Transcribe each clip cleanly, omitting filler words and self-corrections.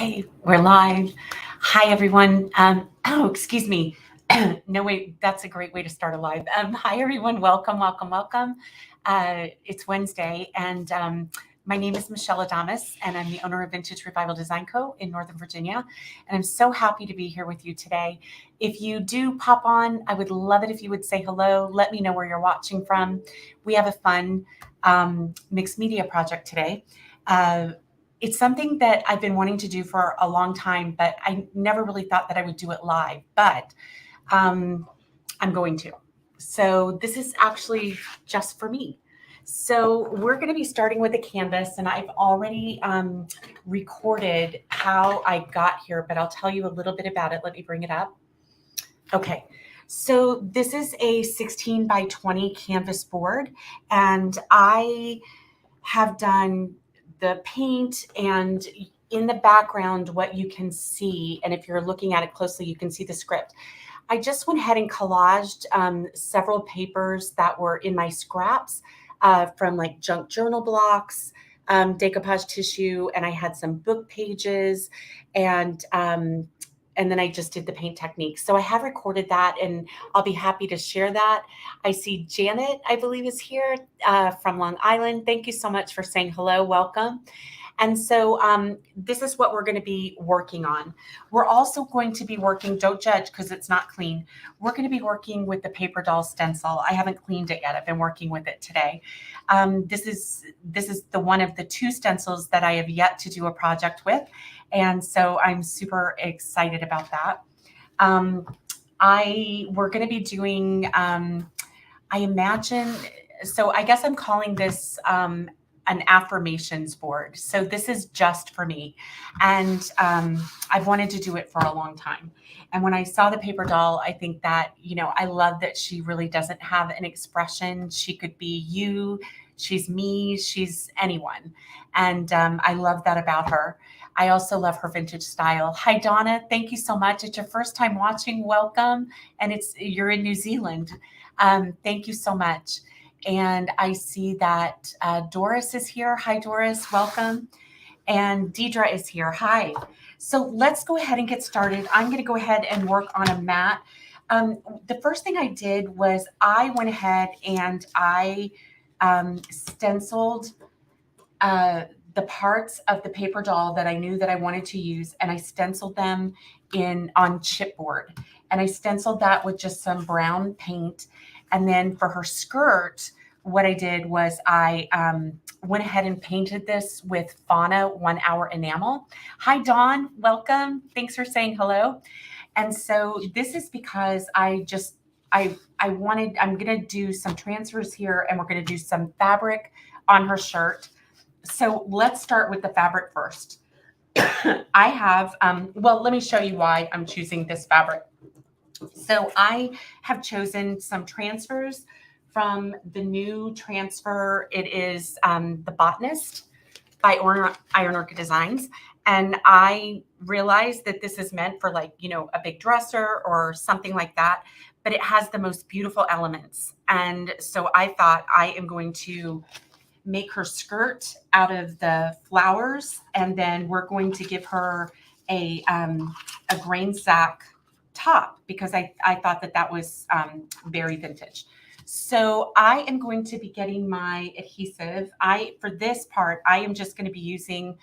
Okay, we're live. Hi, everyone. Excuse me. No, wait, that's a great way to start a live. Hi, everyone. Welcome, welcome, welcome. It's Wednesday, and my name is Michelle Adamas, and I'm the owner of Vintage Revival Design Co. in Northern Virginia. And I'm so happy to be here with you today. If you do pop on, I would love it if you would say hello. Let me know where you're watching from. We have a fun mixed media project today. It's something that I've been wanting to do for a long time, but I never really thought that I would do it live, but I'm going to. So this is actually just for me. So we're going to be starting with a canvas, and I've already recorded how I got here, but I'll tell you a little bit about it. Let me bring it up. Okay. So this is a 16 by 20 canvas board, and I have done the paint, and in the background, what you can see, and if you're looking at it closely, you can see the script. I just went ahead and collaged several papers that were in my scraps from like junk journal blocks, decoupage tissue, and I had some book pages, and then I just did the paint technique. So I have recorded that, and I'll be happy to share that. I see Janet, I believe, is here from Long Island. Thank you so much for saying hello. Welcome. And so this is what we're going to be working on. We're also going to be working, don't judge because it's not clean. We're going to be working with the paper doll stencil. I haven't cleaned it yet. I've been working with it today. This is the one of the two stencils that I have yet to do a project with. And so I'm super excited about that. We're going to be doing, I imagine, so I guess I'm calling this an affirmations board. So this is just for me. And I've wanted to do it for a long time. And when I saw the paper doll, I think that, I love that she really doesn't have an expression. She could be you, she's me, she's anyone. And I love that about her. I also love her vintage style. Hi, Donna. Thank you so much. It's your first time watching. Welcome. And you're in New Zealand. Thank you so much. And I see that Doris is here. Hi, Doris. Welcome. And Deidre is here. Hi. So let's go ahead and get started. I'm going to go ahead and work on a mat. The first thing I did was I went ahead and I stenciled the parts of the paper doll that I knew that I wanted to use, and I stenciled them on chipboard. And I stenciled that with just some brown paint. And then for her skirt, what I did was I went ahead and painted this with Fauna 1 Hour enamel. Hi, Dawn. Welcome. Thanks for saying hello. And so this is because I'm going to do some transfers here, and we're going to do some fabric on her shirt. So let's start with the fabric first. I have, let me show you why I'm choosing this fabric. So I have chosen some transfers from the new transfer. It is The Botanist by Iron Orchid Designs. And I realized that this is meant for a big dresser or something like that, but it has the most beautiful elements. And so I thought I am going to make her skirt out of the flowers, and then we're going to give her a grain sack top because I thought that was very vintage. So I am going to be getting my adhesive. For this part, I am just going to be using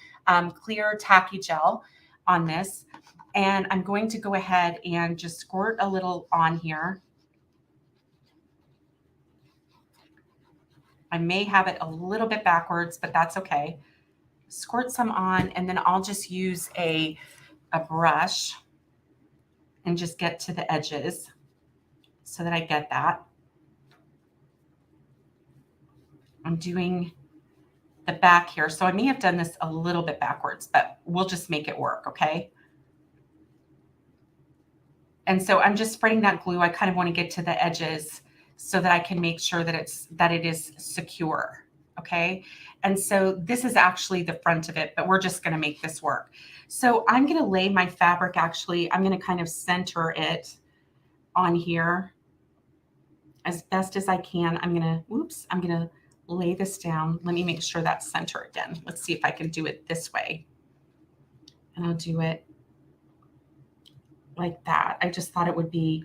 clear tacky gel on this, and I'm going to go ahead and just squirt a little on here. I may have it a little bit backwards, but that's okay. Squirt some on, and then I'll just use a brush and just get to the edges so that I get that. I'm doing the back here. So I may have done this a little bit backwards, but we'll just make it work, okay? And so I'm just spreading that glue. I kind of want to get to the edges so that I can make sure that it is secure, okay? And so this is actually the front of it, but we're just going to make this work. So I'm going to lay my fabric, actually, I'm going to kind of center it on here as best as I can. I'm going to lay this down. Let me make sure that's center again. Let's see if I can do it this way. And I'll do it like that. I just thought it would be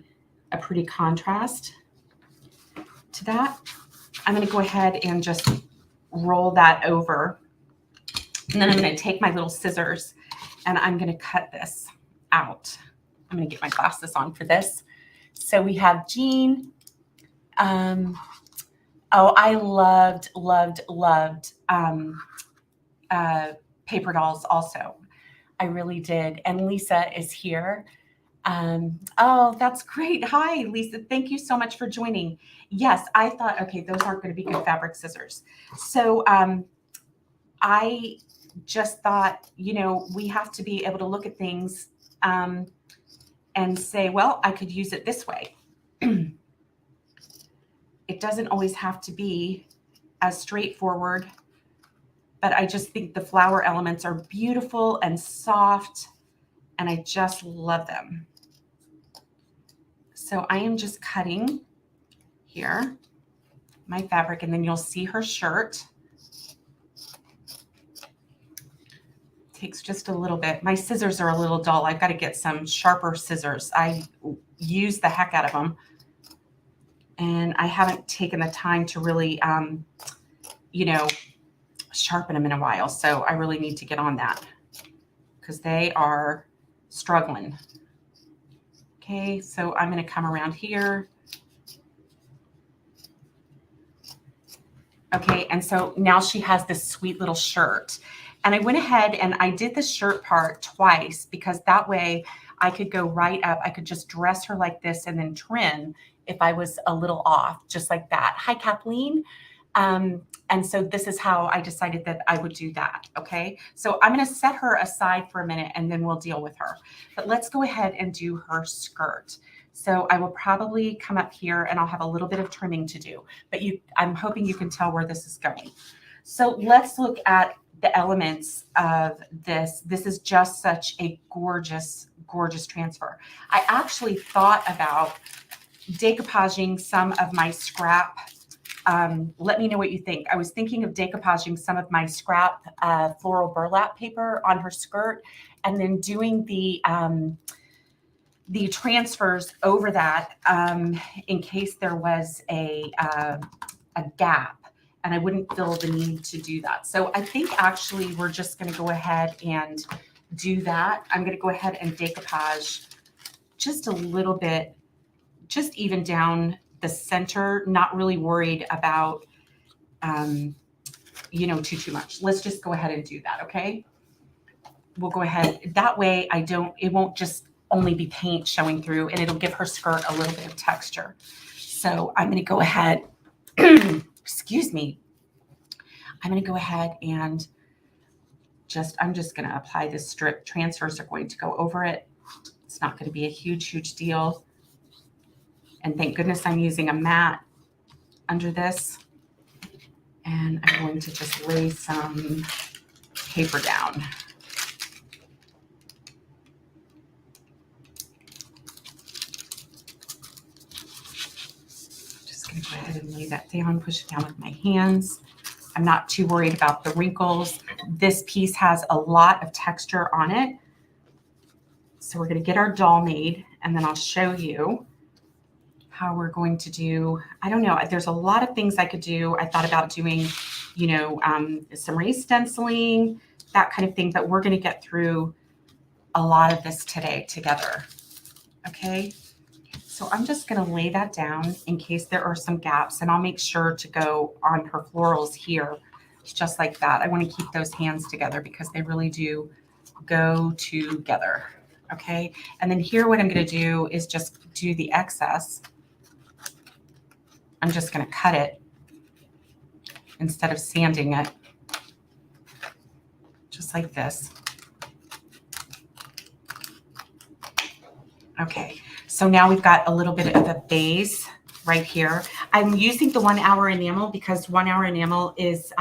a pretty contrast to that. I'm going to go ahead and just roll that over. And then I'm going to take my little scissors and I'm going to cut this out. I'm going to get my glasses on for this. So we have Jean. Oh, I loved paper dolls also. I really did. And Lisa is here. Oh, that's great. Hi, Lisa. Thank you so much for joining. Yes, I thought, okay, those aren't going to be good fabric scissors. So I just thought, you know, we have to be able to look at things and say, well, I could use it this way. It doesn't always have to be as straightforward, but I just think the flower elements are beautiful and soft, and I just love them. So I am just cutting here my fabric, and then you'll see her shirt. Takes just a little bit. My scissors are a little dull. I've got to get some sharper scissors. I use the heck out of them, and I haven't taken the time to really, you know, sharpen them in a while. So I really need to get on that because they are struggling. Okay, so I'm going to come around here. Okay, and so now she has this sweet little shirt. And I went ahead and I did the shirt part twice because that way I could go right up. I could just dress her like this and then trim if I was a little off, just like that. Hi, Kathleen. And so this is how I decided that I would do that. Okay, so I'm going to set her aside for a minute and then we'll deal with her. But let's go ahead and do her skirt. So I will probably come up here and I'll have a little bit of trimming to do, but I'm hoping you can tell where this is going. So let's look at the elements of this. This is just such a gorgeous, gorgeous transfer. I actually thought about decoupaging some of my scrap. Let me know what you think. I was thinking of decoupaging some of my scrap floral burlap paper on her skirt and then doing the transfers over that in case there was a gap, and I wouldn't feel the need to do that. So I think actually we're just going to go ahead and do that. I'm going to go ahead and decoupage just a little bit, just even down the center, not really worried about, you know, too much. Let's just go ahead and do that. Okay. We'll go ahead. That way it won't just only be paint showing through, and it'll give her skirt a little bit of texture. So I'm going to go ahead, excuse me. I'm going to go ahead and I'm just going to apply this strip. Transfers are going to go over it. It's not going to be a huge deal. And thank goodness I'm using a mat under this. And I'm going to just lay some paper down. Just going to go ahead and lay that down, push it down with my hands. I'm not too worried about the wrinkles. This piece has a lot of texture on it. So we're going to get our doll made, and then I'll show you how we're going to do, I don't know, there's a lot of things I could do. I thought about doing, you know, some raised stenciling, that kind of thing, but we're going to get through a lot of this today together. Okay. So I'm just going to lay that down in case there are some gaps, and I'll make sure to go on her florals here, just like that. I want to keep those hands together because they really do go together. Okay. And then here, what I'm going to do is just do the excess. I'm just going to cut it instead of sanding it, just like this. Okay, so now we've got a little bit of a base right here. I'm using the 1 hour enamel because 1 hour enamel is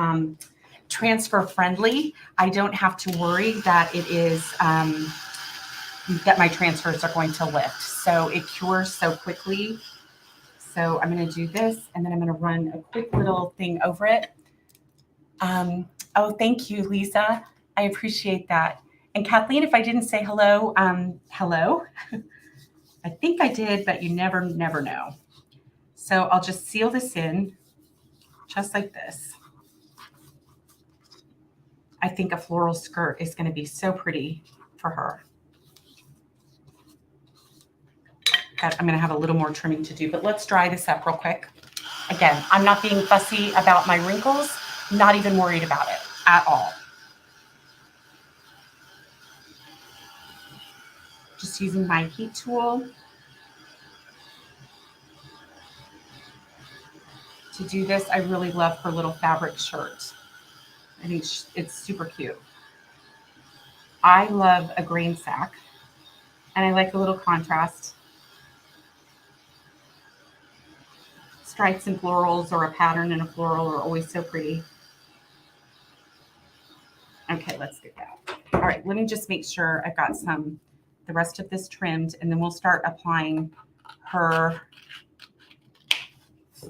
transfer friendly. I don't have to worry that it is, that my transfers are going to lift. So it cures so quickly. So I'm going to do this, and then I'm going to run a quick little thing over it. Oh, thank you, Lisa. I appreciate that. And Kathleen, if I didn't say hello, hello. I think I did, but you never know. So I'll just seal this in just like this. I think a floral skirt is going to be so pretty for her. I'm going to have a little more trimming to do, but let's dry this up real quick. Again, I'm not being fussy about my wrinkles, not even worried about it at all. Just using my heat tool to do this. I really love her little fabric shirt. I think it's super cute. I love a grain sack, and I like a little contrast. Stripes and florals, or a pattern in a floral, are always so pretty. Okay, let's get that. All right, let me just make sure I've got the rest of this trimmed, and then we'll start applying her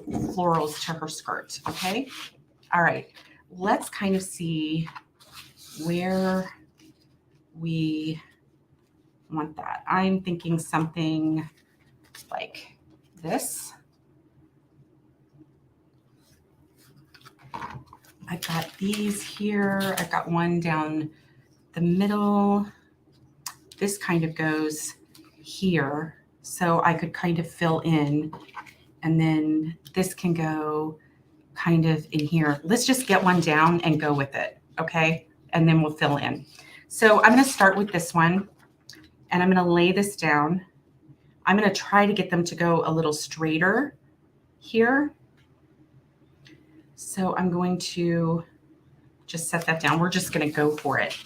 florals to her skirt, okay? All right, let's kind of see where we want that. I'm thinking something like this. I've got these here. I've got one down the middle. This kind of goes here, so I could kind of fill in, and then this can go kind of in here. Let's just get one down and go with it, okay? And then we'll fill in. So I'm going to start with this one, and I'm going to lay this down. I'm going to try to get them to go a little straighter here. So I'm going to just set that down. We're just going to go for it,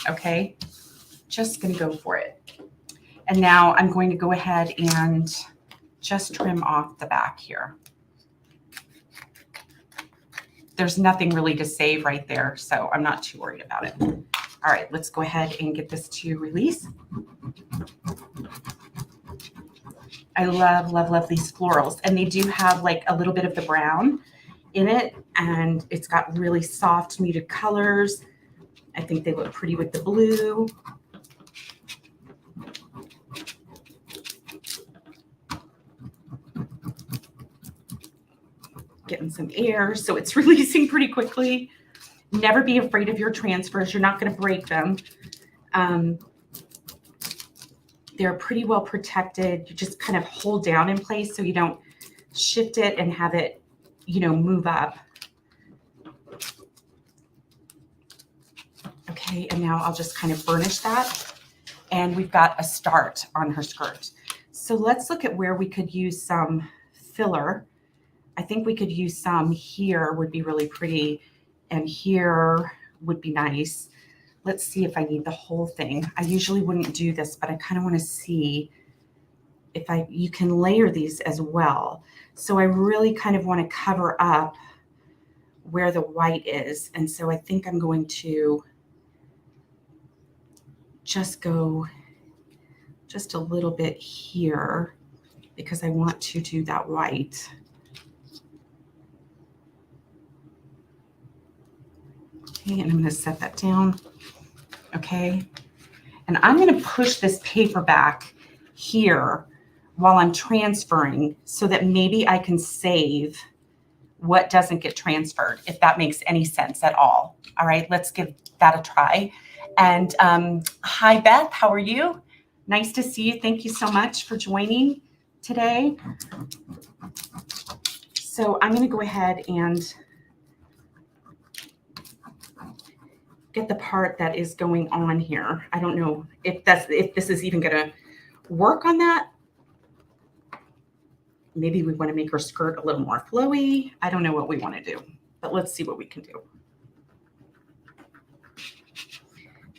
okay? Just going to go for it. And now I'm going to go ahead and just trim off the back here. There's nothing really to save right there, so I'm not too worried about it. All right, let's go ahead and get this to release. I love, love, love these florals, and they do have like a little bit of the brown in it, and it's got really soft muted colors. I think they look pretty with the blue. Getting some air, so it's releasing pretty quickly. Never be afraid of your transfers. You're not going to break them. They're pretty well protected. You just kind of hold down in place so you don't shift it and have it, you know, move up. Okay, and now I'll just kind of burnish that. And we've got a start on her skirt. So let's look at where we could use some filler. I think we could use some here, would be really pretty, and here would be nice. Let's see if I need the whole thing. I usually wouldn't do this, but I kind of want to see if you can layer these as well. So I really kind of want to cover up where the white is. And so I think I'm going to just go just a little bit here because I want to do that white. Okay, and I'm going to set that down. Okay, and I'm going to push this paper back here while I'm transferring so that maybe I can save what doesn't get transferred, if that makes any sense at all. All right, let's give that a try. And hi, Beth, how are you? Nice to see you. Thank you so much for joining today. So I'm going to go ahead and get the part that is going on here. I don't know if this is even going to work on that. Maybe we want to make her skirt a little more flowy. I don't know what we want to do, but let's see what we can do.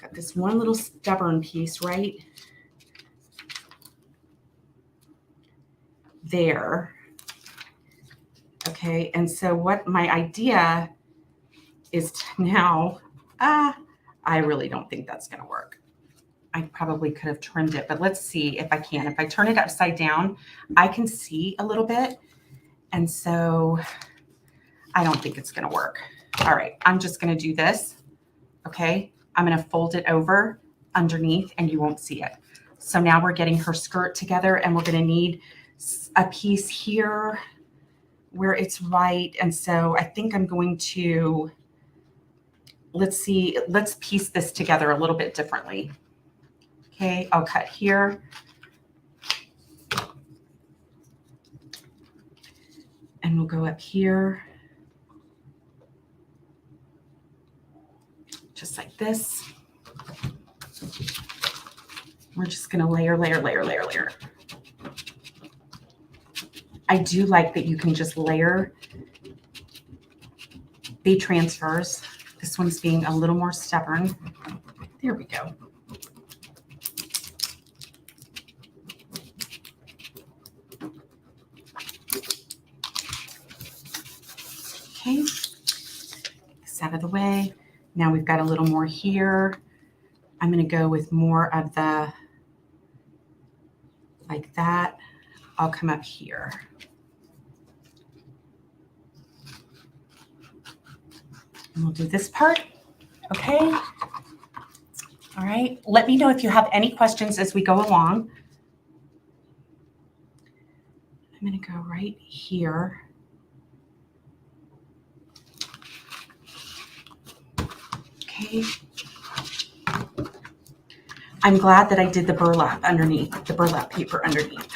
Got this one little stubborn piece right there. Okay, and so what my idea is now, I really don't think that's going to work. I probably could have trimmed it, but let's see if I can. If I turn it upside down, I can see a little bit. And so I don't think it's going to work. All right, I'm just going to do this. Okay, I'm going to fold it over underneath and you won't see it. So now we're getting her skirt together, and we're going to need a piece here where it's right. And so I think I'm going to, let's piece this together a little bit differently. Okay, I'll cut here. And we'll go up here. Just like this. We're just going to layer, layer, layer, layer, layer. I do like that you can just layer the transfers. This one's being a little more stubborn. There we go. Okay, this out of the way. Now we've got a little more here. I'm going to go with more of the, like that. I'll come up here. And we'll do this part. Okay. All right. Let me know if you have any questions as we go along. I'm going to go right here. Okay. I'm glad that I did the burlap underneath, the burlap paper underneath.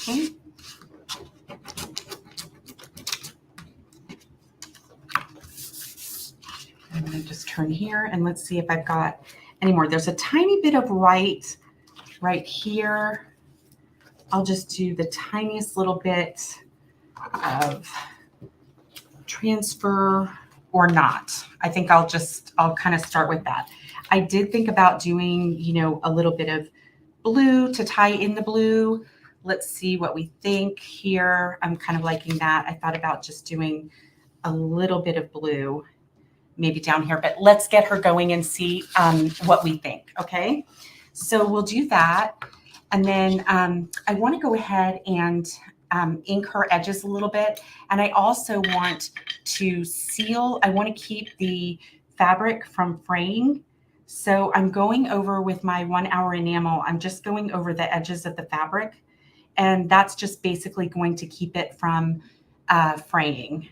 Okay. I'm going to just turn here and let's see if I've got any more. There's a tiny bit of white right here. I'll just do the tiniest little bit of transfer or not. I think I'll kind of start with that. I did think about doing, a little bit of blue to tie in the blue. Let's see what we think here. I'm kind of liking that. I thought about just doing a little bit of blue maybe down here, but let's get her going and see what we think. Okay. So we'll do that. And then I want to go ahead and ink her edges a little bit. And I also want to seal, I want to keep the fabric from fraying. So I'm going over with my 1 hour enamel. I'm just going over the edges of the fabric. And that's just basically going to keep it from fraying.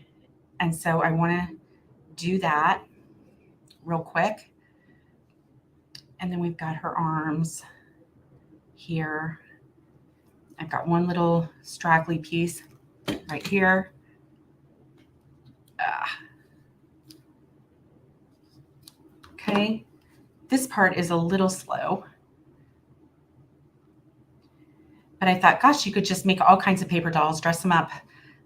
And so I want to do that real quick. And then we've got her arms here. I've got one little straggly piece right here. Okay, this part is a little slow. But I thought, gosh, you could just make all kinds of paper dolls, dress them up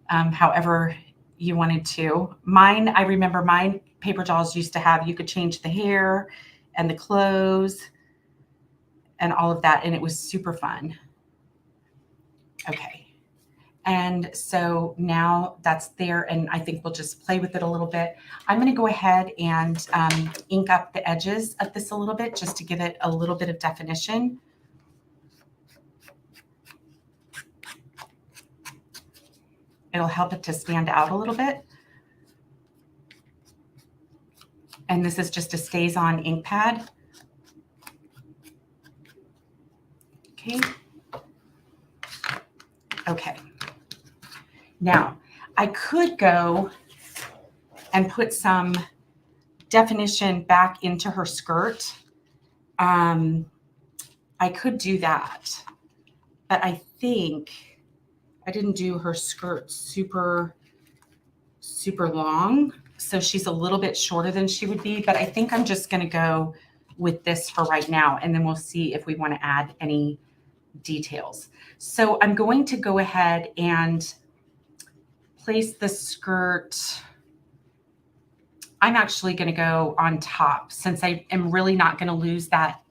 however you wanted to. I remember mine paper dolls used to have, you could change the hair and the clothes and all of that. And it was super fun. Okay. And so now that's there. And I think we'll just play with it a little bit. I'm going to go ahead and ink up the edges of this a little bit just to give it a little bit of definition. It'll help it to stand out a little bit. And this is just a stays on ink pad. Okay. Okay. Now I could go and put some definition back into her skirt. I could do that, but I think I didn't do her skirt super long. So she's a little bit shorter than she would be, but I think I'm just going to go with this for right now. And then we'll see if we want to add any details. So I'm going to go ahead and place the skirt. I'm actually going to go on top since I am really not going to lose that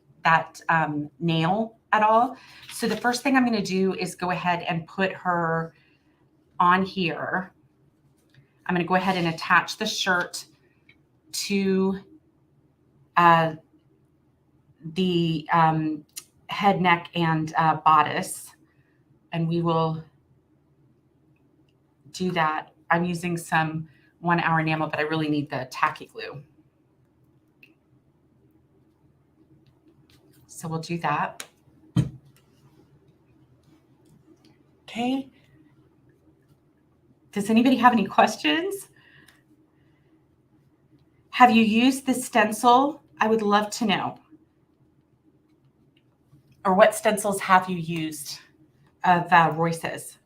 nail at all. So the first thing I'm going to do is go ahead and put her on here. I'm going to go ahead and attach the shirt to the head, neck, and bodice. And we will do that. I'm using some 1 hour enamel, but I really need the tacky glue. So we'll do that. Okay. Does anybody have any questions? Have you used the stencil? I would love to know. Or what stencils have you used of Royce's?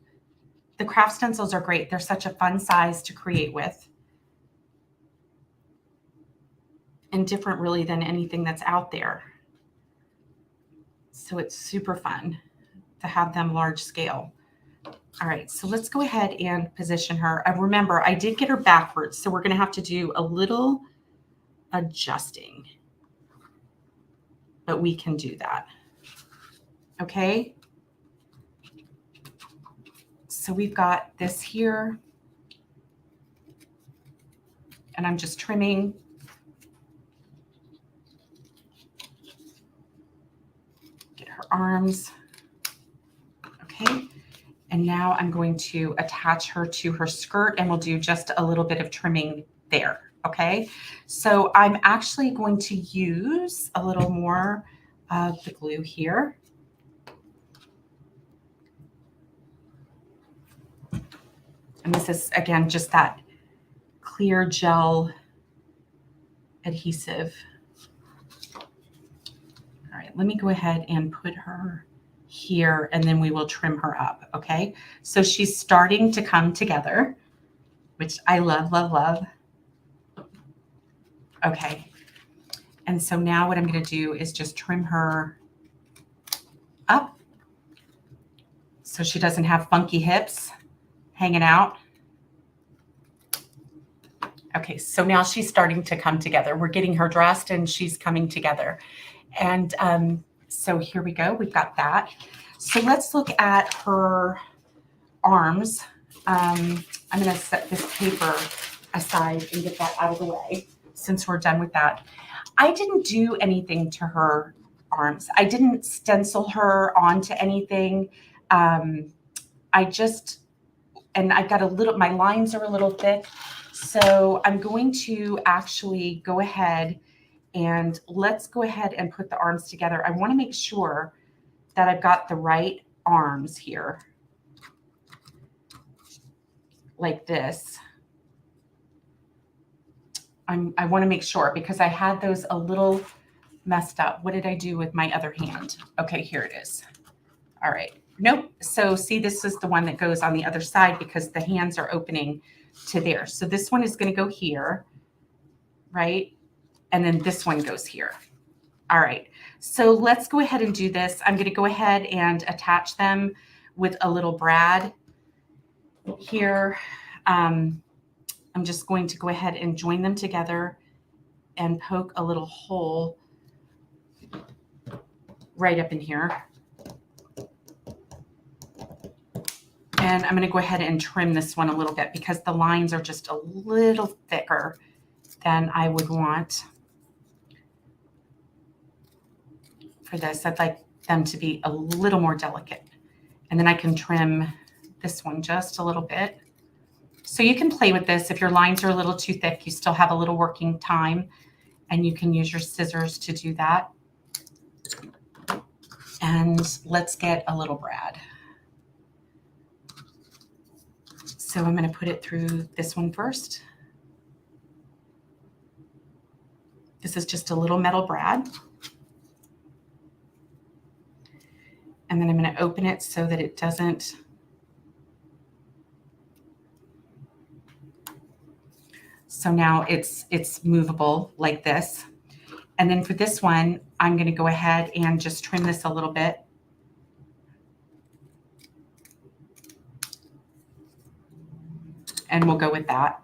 The craft stencils are great. They're such a fun size to create with. And different really than anything that's out there. So it's super fun to have them large scale. All right, so let's go ahead and position her. Remember, I did get her backwards, so we're going to have to do a little adjusting. But we can do that. Okay. So we've got this here. And I'm just trimming. Get her arms. Okay. And now I'm going to attach her to her skirt, and we'll do just a little bit of trimming there. Okay. So I'm actually going to use a little more of the glue here. And this is, again, just that clear gel adhesive. All right, let me go ahead and put her here, and then we will trim her up, okay? So she's starting to come together, which I love, love, love. Okay, and so now what I'm going to do is just trim her up so she doesn't have funky hips hanging out. Okay, so now she's starting to come together. We're getting her dressed and she's coming together. And so here we go. We've got that. So let's look at her arms. I'm going to set this paper aside and get that out of the way since we're done with that. I didn't do anything to her arms. I didn't stencil her onto anything. I just, and I've got a little, my lines are a little thick. So I'm going to actually go ahead and let's go ahead and put the arms together. I want to make sure that I've got the right arms here. Like this. I want to make sure because I had those a little messed up. What did I do with my other hand? Okay, here it is. All right. Nope. So see, this is the one that goes on the other side because the hands are opening to there. So this one is going to go here, right? And then this one goes here. All right. So let's go ahead and do this. I'm going to go ahead and attach them with a little brad here. I'm just going to go ahead and join them together and poke a little hole right up in here. And I'm going to go ahead and trim this one a little bit because the lines are just a little thicker than I would want for this. I'd like them to be a little more delicate. And then I can trim this one just a little bit. So you can play with this. If your lines are a little too thick, you still have a little working time and you can use your scissors to do that. And let's get a little brad. So I'm going to put it through this one first. This is just a little metal brad. And then I'm going to open it so that it doesn't. So now it's movable like this. And then for this one, I'm going to go ahead and just trim this a little bit. And we'll go with that.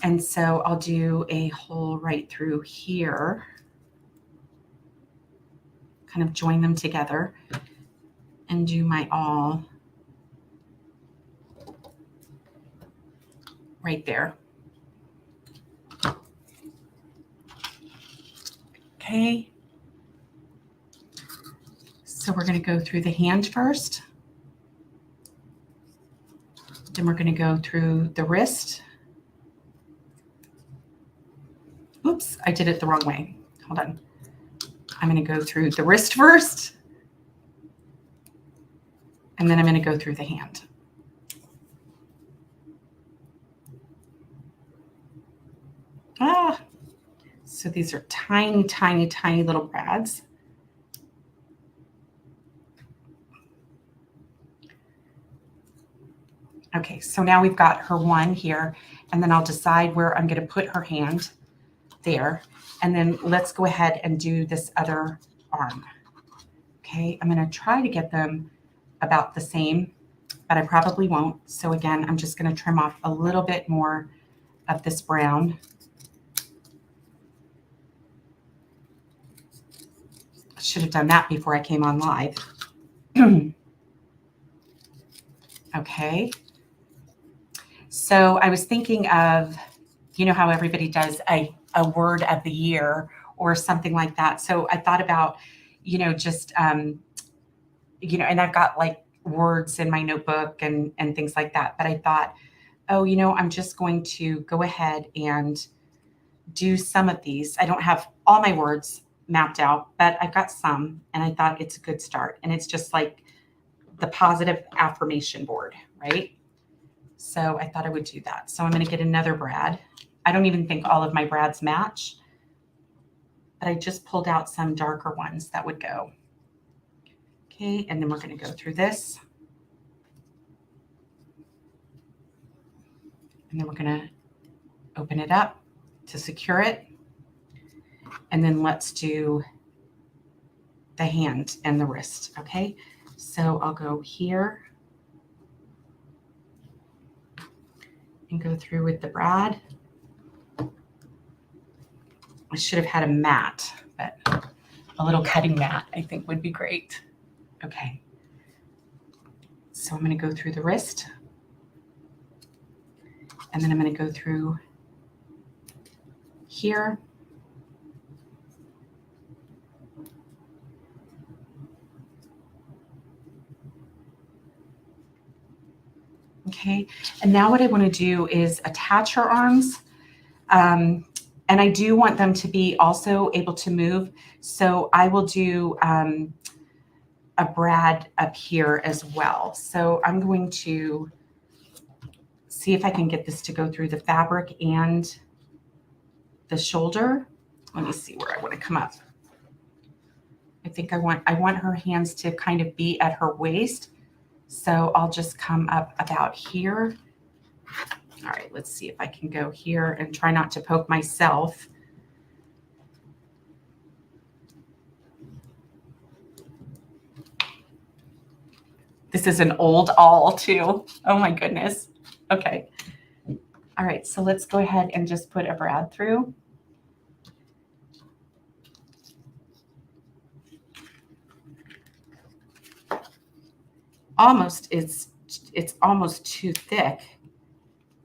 And so I'll do a hole right through here. Kind of join them together and do my awl right there. Okay. So we're going to go through the hand first. Then we're going to go through the wrist. I did it the wrong way. Hold on. I'm going to go through the wrist first. And then I'm going to go through the hand. So these are tiny, tiny, tiny little brads. Okay, so now we've got her one here, and then I'll decide where I'm going to put her hand there. And then let's go ahead and do this other arm. Okay, I'm going to try to get them about the same, but I probably won't. So again, I'm just going to trim off a little bit more of this brown. I should have done that before I came on live. Okay. So I was thinking of, you know how everybody does a word of the year or something like that. So I thought about, you know, just, you know, and I've got like words in my notebook and things like that. But I thought, oh, you know, I'm just going to go ahead and do some of these. I don't have all my words mapped out, but I've got some, and I thought it's a good start. And it's just like the positive affirmation board, right? So I thought I would do that. So I'm going to get another brad. I don't even think all of my brads match, but I just pulled out some darker ones that would go. Okay, and then we're going to go through this. And then we're going to open it up to secure it. And then let's do the hand and the wrist, okay? So I'll go here and go through with the brad. I should have had a mat, but a little cutting mat I think would be great. Okay, so I'm going to go through the wrist, and then I'm going to go through here. Okay, and now what I want to do is attach her arms. And I do want them to be also able to move. So I will do a brad up here as well. So I'm going to see if I can get this to go through the fabric and the shoulder. Let me see where I want to come up. I think I want her hands to kind of be at her waist. So I'll just come up about here. All right, let's see if I can go here and try not to poke myself. This is an old awl too. Oh my goodness. Okay. All right, so let's go ahead and just put a brad through. It's almost too thick,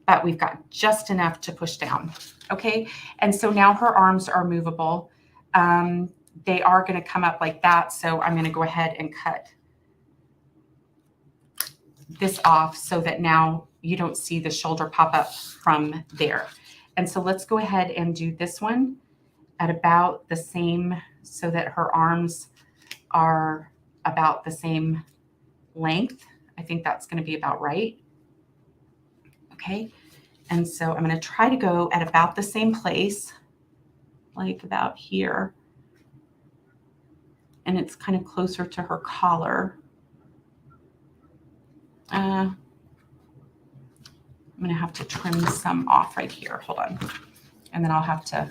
but we've got just enough to push down. Okay, and so now her arms are movable. They are going to come up like that, so I'm going to go ahead and cut this off so that now you don't see the shoulder pop up from there. And so let's go ahead and do this one at about the same, so that her arms are about the same length. I think that's going to be about right. Okay, and so I'm going to try to go at about the same place, like about here. And it's kind of closer to her collar. I'm going to have to trim some off right here. Hold on. And then I'll have to.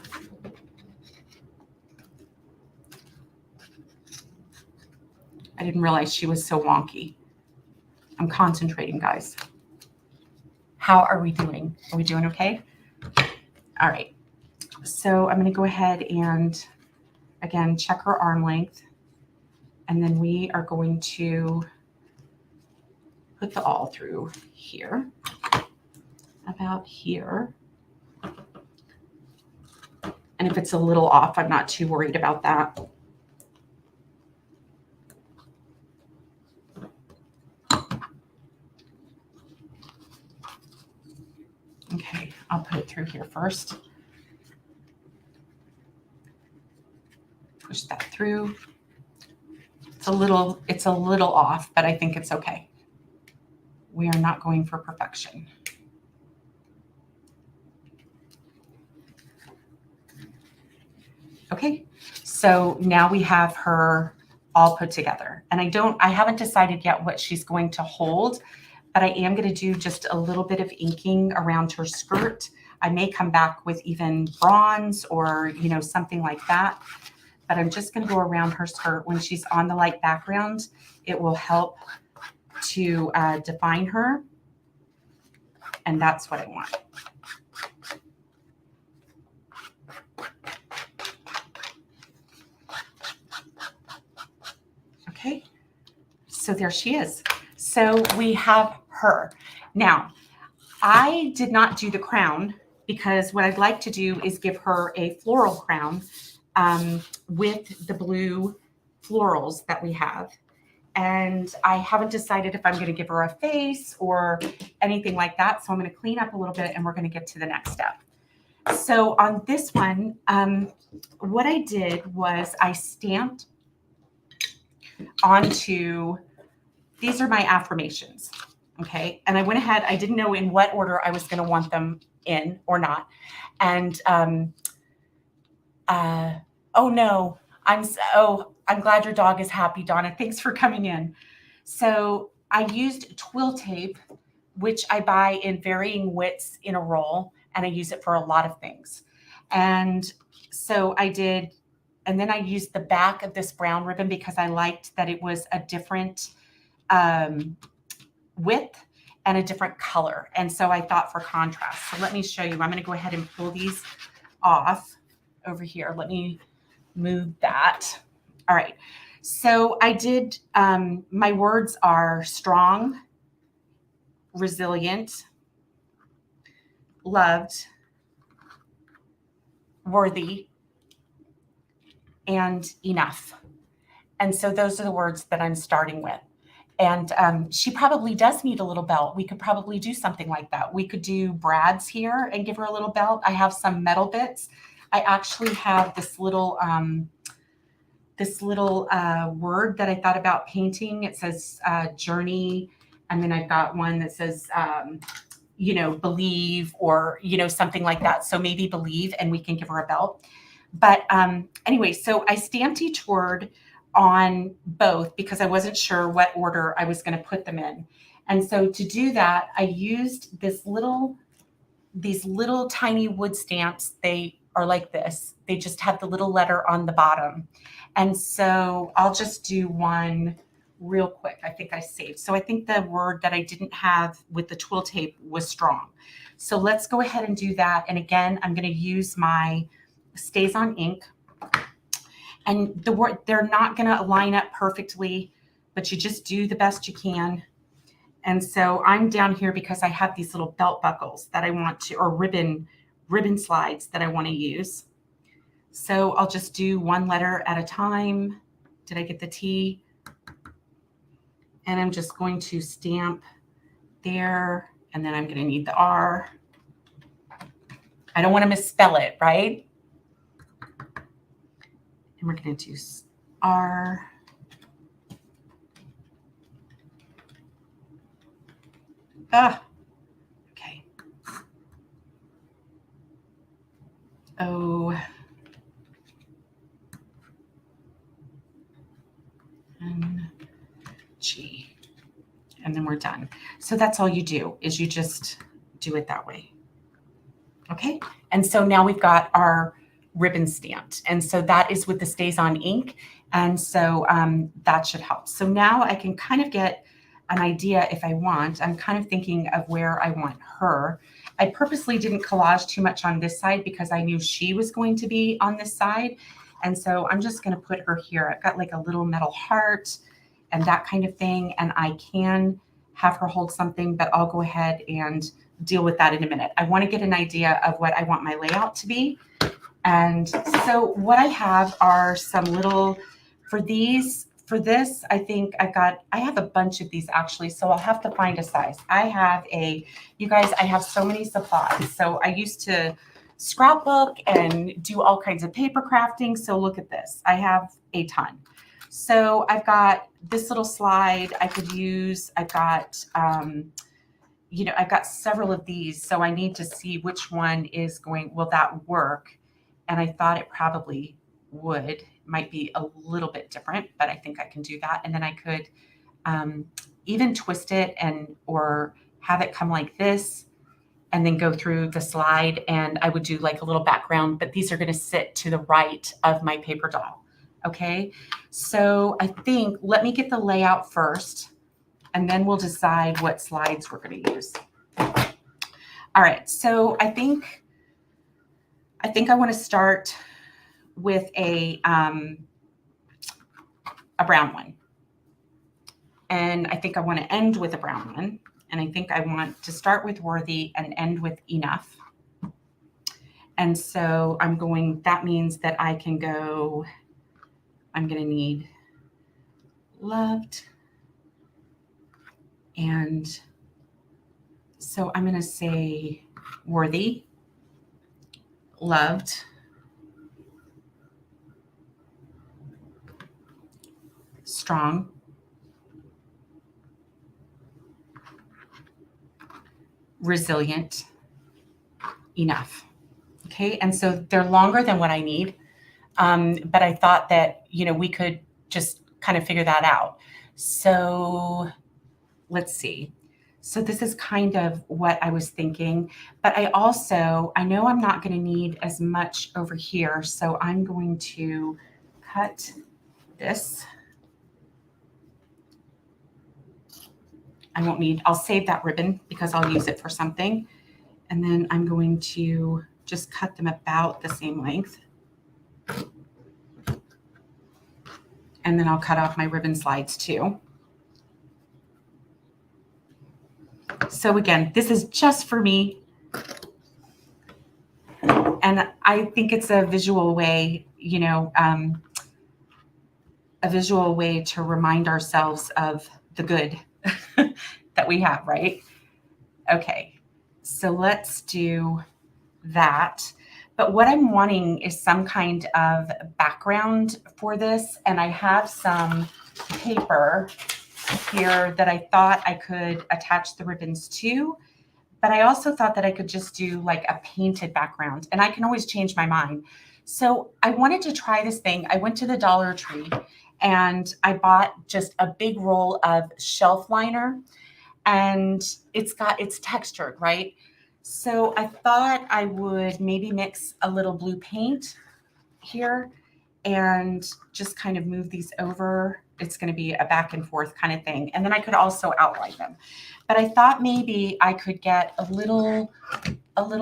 I didn't realize she was so wonky. I'm concentrating, guys. How are we doing? Are we doing okay? All right. So I'm going to go ahead and, again, check her arm length. And then we are going to put the awl through here, about here. And if it's a little off, I'm not too worried about that. Okay, I'll put it through here first. through. It's a little off, but I think it's okay. We are not going for perfection. Okay, so now we have her all put together. And I haven't decided yet what she's going to hold, but I am going to do just a little bit of inking around her skirt. I may come back with even bronze or, you know, something like that. But I'm just going to go around her skirt. When she's on the light background, it will help to define her. And that's what I want. Okay, so there she is. So we have her. Now, I did not do the crown because what I'd like to do is give her a floral crown with the blue florals that we have. And I haven't decided if I'm going to give her a face or anything like that. So I'm going to clean up a little bit and we're going to get to the next step. So on this one, what I did was I stamped onto, these are my affirmations, okay? And I went ahead, I didn't know in what order I was going to want them in or not. And, oh no, I'm glad your dog is happy, Donna. Thanks for coming in. So I used twill tape, which I buy in varying widths in a roll, and I use it for a lot of things. And so I did, and then I used the back of this brown ribbon because I liked that it was a different width and a different color. And so I thought for contrast. So let me show you. I'm going to go ahead and pull these off over here. Let me move that. All right. So I did, my words are strong, resilient, loved, worthy, and enough. And so those are the words that I'm starting with. And she probably does need a little belt. We could probably do something like that. We could do brads here and give her a little belt. I have some metal bits. I actually have this little word that I thought about painting. It says journey. And then I've got one that says, you know, believe, or, you know, something like that. So maybe believe, and we can give her a belt. But anyway, so I stamped each word on both because I wasn't sure what order I was going to put them in. And so to do that, I used these little tiny wood stamps. They are like this. They just have the little letter on the bottom. And so I'll just do one real quick. I think I saved. So I think the word that I didn't have with the twill tape was strong. So let's go ahead and do that. And again, I'm going to use my Stays On ink. And the word, they're not going to line up perfectly, but you just do the best you can. And so I'm down here because I have these little belt buckles that I want to, or ribbon slides that I want to use. So I'll just do one letter at a time. Did I get the T? And I'm just going to stamp there, and then I'm going to need the R. I don't want to misspell it, right? And we're going to do R. Okay. O. N. G. And then we're done. So that's all you do, is you just do it that way. Okay. And so now we've got our ribbon stamped. And so that is with the Stays On ink. And so that should help. So now I can kind of get an idea if I want. I'm kind of thinking of where I want her. I purposely didn't collage too much on this side because I knew she was going to be on this side. And so I'm just going to put her here. I've got like a little metal heart and that kind of thing. And I can have her hold something, but I'll go ahead and deal with that in a minute. I want to get an idea of what I want my layout to be. And so what I have are some little, for this, I think I have a bunch of these actually, so I'll have to find a size. You guys, I have so many supplies. So I used to scrapbook and do all kinds of paper crafting. So look at this. I have a ton. So I've got this little slide I could use. I've got, I've got several of these. So I need to see which one is will that work? And I thought it probably would. Might be a little bit different, but I think I can do that. And then I could even twist it or have it come like this and then go through the slide, and I would do like a little background, but these are going to sit to the right of my paper doll. Okay, so I think let me get the layout first, and then we'll decide what slides we're going to use. All right, so I think I want to start with a brown one, and I think I want to end with a brown one. And I think I want to start with worthy and end with enough. And so that means that I can go, I'm going to need loved. And so I'm going to say worthy, loved, strong, resilient, enough. Okay, and so they're longer than what I need, but I thought that we could just kind of figure that out. So let's see. So this is kind of what I was thinking, but I know I'm not going to need as much over here, so I'm going to cut this. I'll save that ribbon because I'll use it for something. And then I'm going to just cut them about the same length. And then I'll cut off my ribbon slides too. So again, this is just for me. And I think it's a visual way, a visual way to remind ourselves of the good that we have, right? Okay, so let's do that. But what I'm wanting is some kind of background for this. And I have some paper here that I thought I could attach the ribbons to, but I also thought that I could just do like a painted background, and I can always change my mind. So I wanted to try this thing. I went to the Dollar Tree and I bought just a big roll of shelf liner, and it's textured, right? So I thought I would maybe mix a little blue paint here and just kind of move these over. It's going to be a back and forth kind of thing. And then I could also outline them. But I thought maybe I could get a little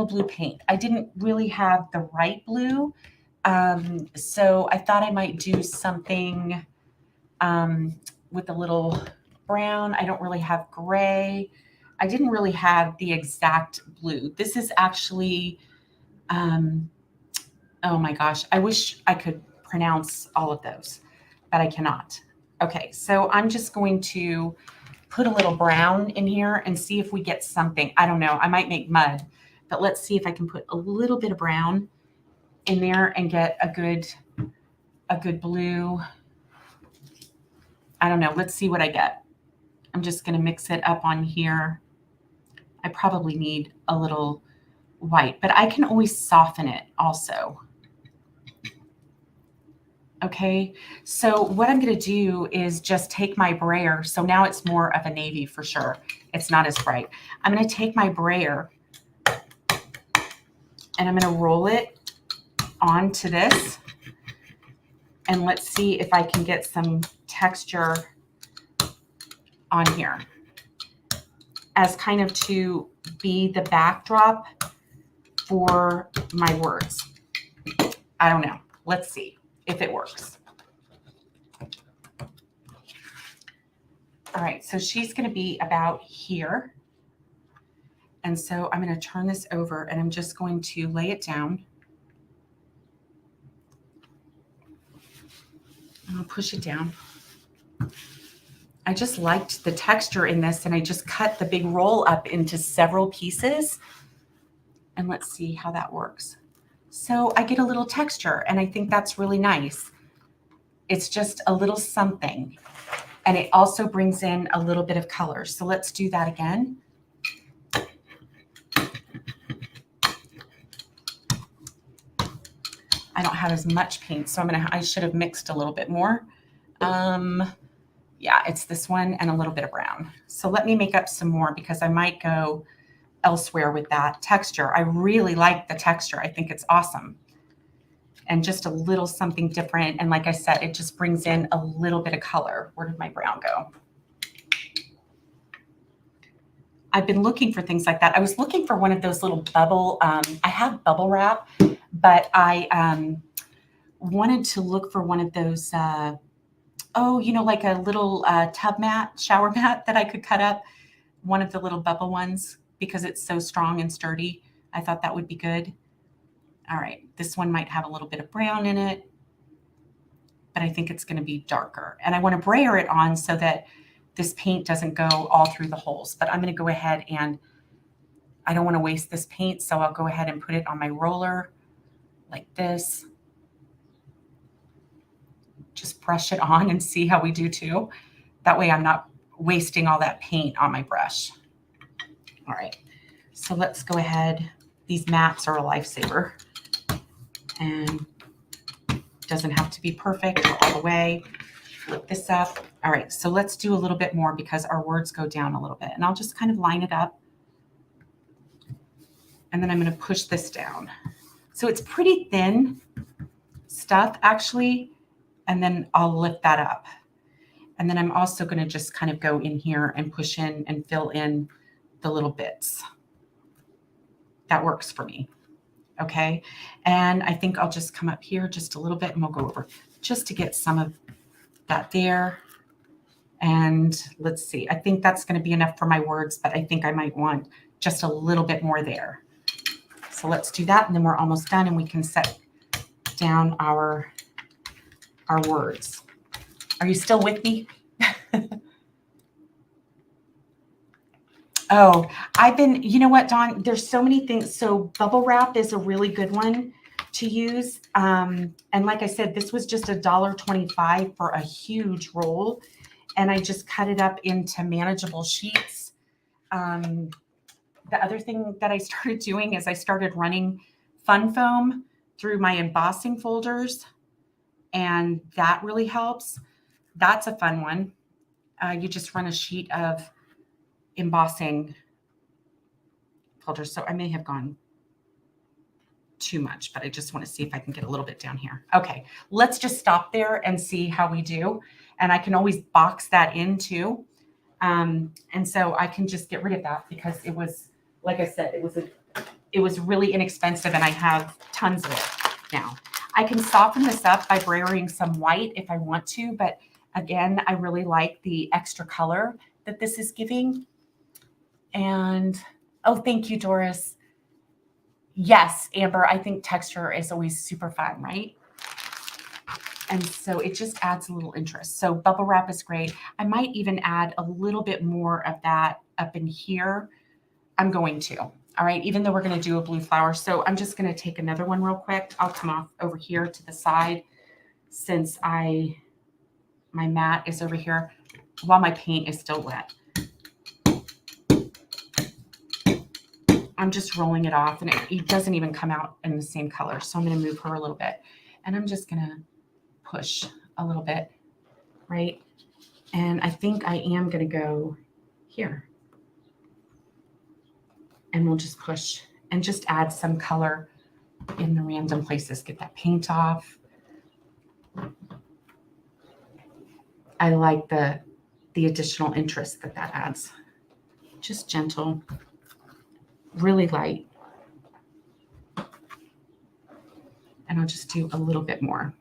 blue paint. I didn't really have the right blue. So I thought I might do something with a little brown. I don't really have gray. I didn't really have the exact blue. This is actually, oh my gosh, I wish I could pronounce all of those, but I cannot. Okay, so I'm just going to put a little brown in here and see if we get something. I don't know, I might make mud, but let's see if I can put a little bit of brown in there and get a good blue. I don't know, let's see what I get. I'm just going to mix it up on here. I probably need a little white, but I can always soften it also. Okay, so what I'm going to do is just take my brayer. So now it's more of a navy for sure. It's not as bright. I'm going to take my brayer and I'm going to roll it onto this. And let's see if I can get some texture on here as kind of to be the backdrop for my words. I don't know. Let's see if it works. All right, so she's going to be about here. And so I'm going to turn this over and I'm just going to lay it down. And I'll push it down. I just liked the texture in this, and I just cut the big roll up into several pieces. And let's see how that works. So I get a little texture, and I think that's really nice. It's just a little something, and it also brings in a little bit of color. So let's do that again. I don't have as much paint, so I should have mixed a little bit more. Yeah, it's this one and a little bit of brown. So let me make up some more because I might go elsewhere with that texture. I really like the texture. I think it's awesome. And just a little something different. And like I said, it just brings in a little bit of color. Where did my brown go? I've been looking for things like that. I was looking for one of those little bubble, I have bubble wrap, but I wanted to look for one of those, like a little tub mat, shower mat that I could cut up, one of the little bubble ones, because it's so strong and sturdy. I thought that would be good. All right, this one might have a little bit of brown in it, but I think it's going to be darker. And I want to brayer it on so that this paint doesn't go all through the holes. But I'm going to go ahead and I don't want to waste this paint, so I'll go ahead and put it on my roller like this. Just brush it on and see how we do too. That way I'm not wasting all that paint on my brush. All right, so let's go ahead. These mats are a lifesaver, and doesn't have to be perfect all the way. Flip this up. All right, so let's do a little bit more because our words go down a little bit, and I'll just kind of line it up. And then I'm going to push this down. So it's pretty thin stuff actually, and then I'll lift that up. And then I'm also going to just kind of go in here and push in and fill in the little bits. That works for me. Okay. And I think I'll just come up here just a little bit and we'll go over just to get some of that there. And let's see, I think that's going to be enough for my words, but I think I might want just a little bit more there. So let's do that. And then we're almost done and we can set down our words. Are you still with me? Oh, you know what, Dawn, there's so many things. So bubble wrap is a really good one to use. And like I said, this was just $1.25 for a huge roll. And I just cut it up into manageable sheets. The other thing that I started doing is I started running fun foam through my embossing folders. And that really helps. That's a fun one. You just run a sheet of embossing folders. So I may have gone too much, but I just want to see if I can get a little bit down here. Okay, let's just stop there and see how we do. And I can always box that in too. And so I can just get rid of that because it was, like I said, it was really inexpensive and I have tons of it now. I can soften this up by brayering some white if I want to, but again, I really like the extra color that this is giving. And, oh, thank you, Doris. Yes, Amber, I think texture is always super fun, right? And so it just adds a little interest. So bubble wrap is great. I might even add a little bit more of that up in here. I'm going to, all right, even though we're going to do a blue flower. So I'm just going to take another one real quick. I'll come off over here to the side since my mat is over here while my paint is still wet. I'm just rolling it off and it doesn't even come out in the same color. So I'm going to move her a little bit and I'm just going to push a little bit, right? And I think I am going to go here and we'll just push and just add some color in the random places. Get that paint off. I like the additional interest that adds. Just gentle. Really light. And I'll just do a little bit more.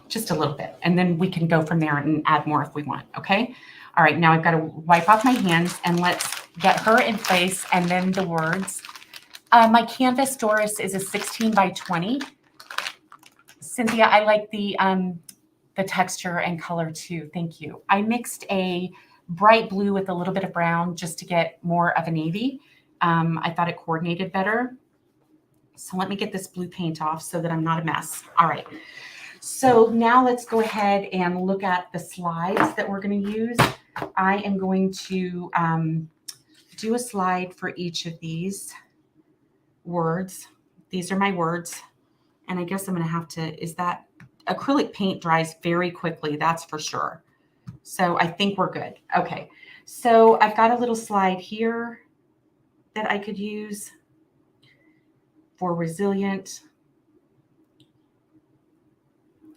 Just a little bit. And then we can go from there and add more if we want. Okay. All right. Now I've got to wipe off my hands and let's get her in place and then the words. My canvas, Doris, is a 16 by 20. Cynthia, I like the texture and color too. Thank you. I mixed a bright blue with a little bit of brown just to get more of a navy. I thought it coordinated better. So let me get this blue paint off so that I'm not a mess. All right. So now let's go ahead and look at the slides that we're going to use. I am going to do a slide for each of these words. These are my words. And I guess I'm going to have to, is that acrylic paint dries very quickly, that's for sure. So I think we're good. Okay. So I've got a little slide here that I could use for resilient.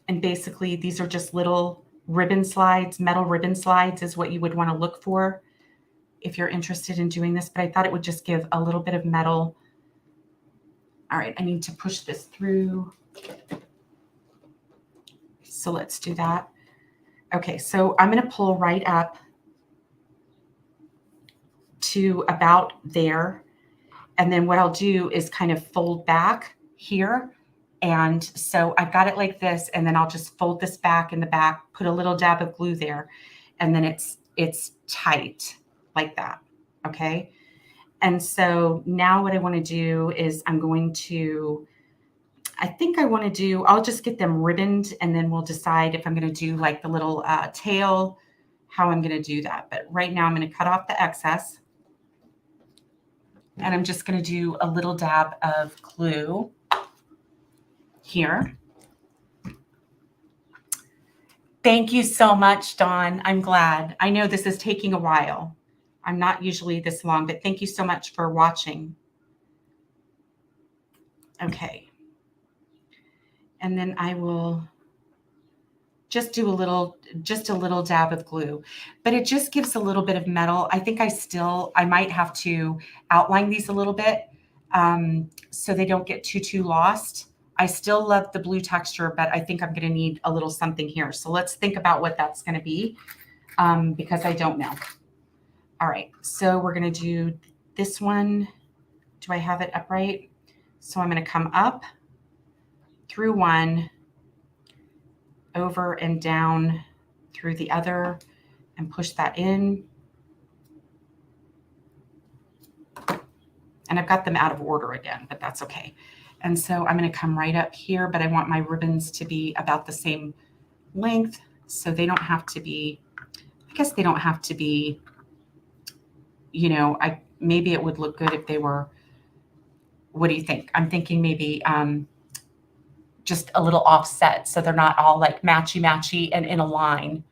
And basically these are just little ribbon slides. Metal ribbon slides is what you would want to look for if you're interested in doing this, but I thought it would just give a little bit of metal. All right, I need to push this through. So let's do that. Okay, so I'm going to pull right up to about there. And then what I'll do is kind of fold back here. And so I've got it like this, and then I'll just fold this back in the back, put a little dab of glue there, and then it's tight like that. Okay. And so now what I want to do is I'm going to, I think I want to do, I'll just get them ribboned, and then we'll decide if I'm going to do like the little tail, how I'm going to do that. But right now I'm going to cut off the excess, and I'm just going to do a little dab of glue here. Thank you so much, Dawn. I'm glad. I know this is taking a while. I'm not usually this long, but thank you so much for watching. Okay. And then I will just do just a little dab of glue, but it just gives a little bit of metal. I think I might have to outline these a little bit so they don't get too lost. I still love the blue texture, but I think I'm going to need a little something here. So let's think about what that's going to be because I don't know. All right, so we're going to do this one. Do I have it upright? So I'm going to come up through one, over and down through the other, and push that in. And I've got them out of order again, but that's okay. And so I'm going to come right up here, but I want my ribbons to be about the same length. So they don't have to be, I guess they don't have to be, you know, maybe it would look good if they were, what do you think? I'm thinking maybe just a little offset so they're not all like matchy and in a line.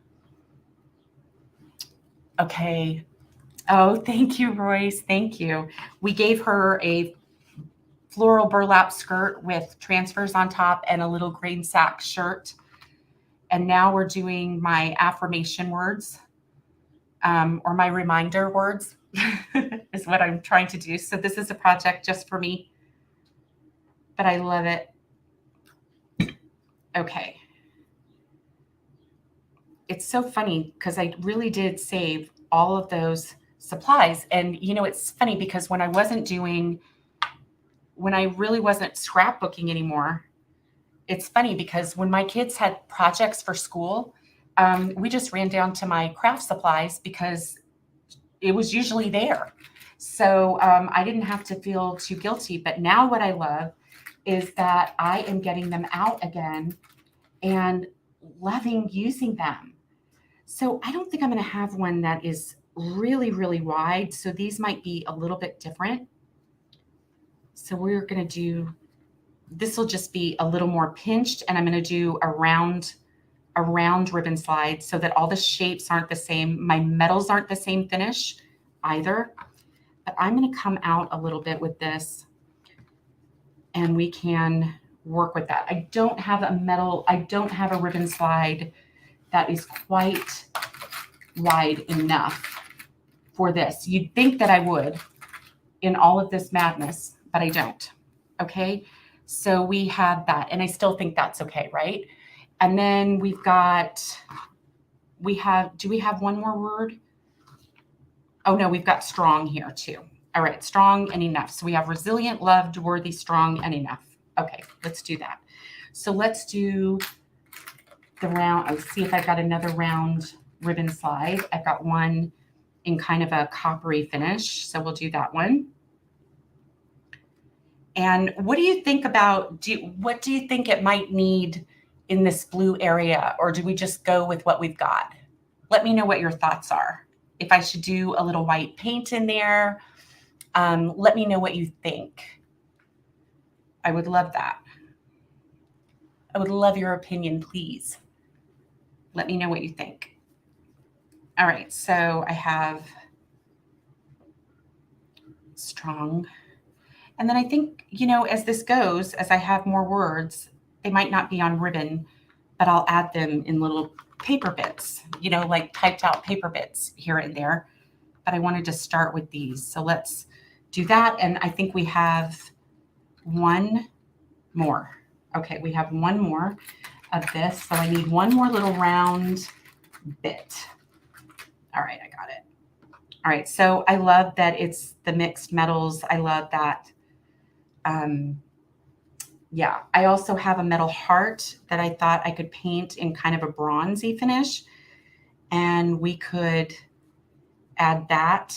Okay. Oh, thank you, Royce. Thank you. We gave her a floral burlap skirt with transfers on top and a little grain sack shirt. And now we're doing my affirmation words or my reminder words is what I'm trying to do. So this is a project just for me, but I love it. Okay. It's so funny because I really did save all of those supplies. And, you know, it's funny because when I really wasn't scrapbooking anymore, it's funny because when my kids had projects for school, we just ran down to my craft supplies because it was usually there. So I didn't have to feel too guilty. But now what I love is that I am getting them out again and loving using them. So I don't think I'm going to have one that is really, really wide. So these might be a little bit different. So we're going to do, this will just be a little more pinched, and I'm going to do a round ribbon slide so that all the shapes aren't the same. My metals aren't the same finish either, but I'm going to come out a little bit with this and we can work with that. I don't have a ribbon slide that is quite wide enough for this. You'd think that I would in all of this madness, but I don't. Okay. So we have that, and I still think that's okay, right? And then do we have one more word? Oh no, we've got strong here too. All right, strong and enough. So we have resilient, loved, worthy, strong, and enough. Okay, let's do that. So let's do the round. I'll see if I've got another round ribbon slide. I've got one in kind of a coppery finish, so we'll do that one. And what do you think about, what do you think it might need in this blue area? Or do we just go with what we've got? Let me know what your thoughts are. If I should do a little white paint in there, let me know what you think. I would love that. I would love your opinion, please. Let me know what you think. All right, so I have strong. And then I think, you know, as this goes, as I have more words, they might not be on ribbon, but I'll add them in little paper bits, you know, like typed out paper bits here and there. But I wanted to start with these. So let's do that. And I think we have one more. Okay, we have one more of this. So I need one more little round bit. All right, I got it. All right, so I love that it's the mixed metals. I love that. Yeah, I also have a metal heart that I thought I could paint in kind of a bronzy finish. And we could add that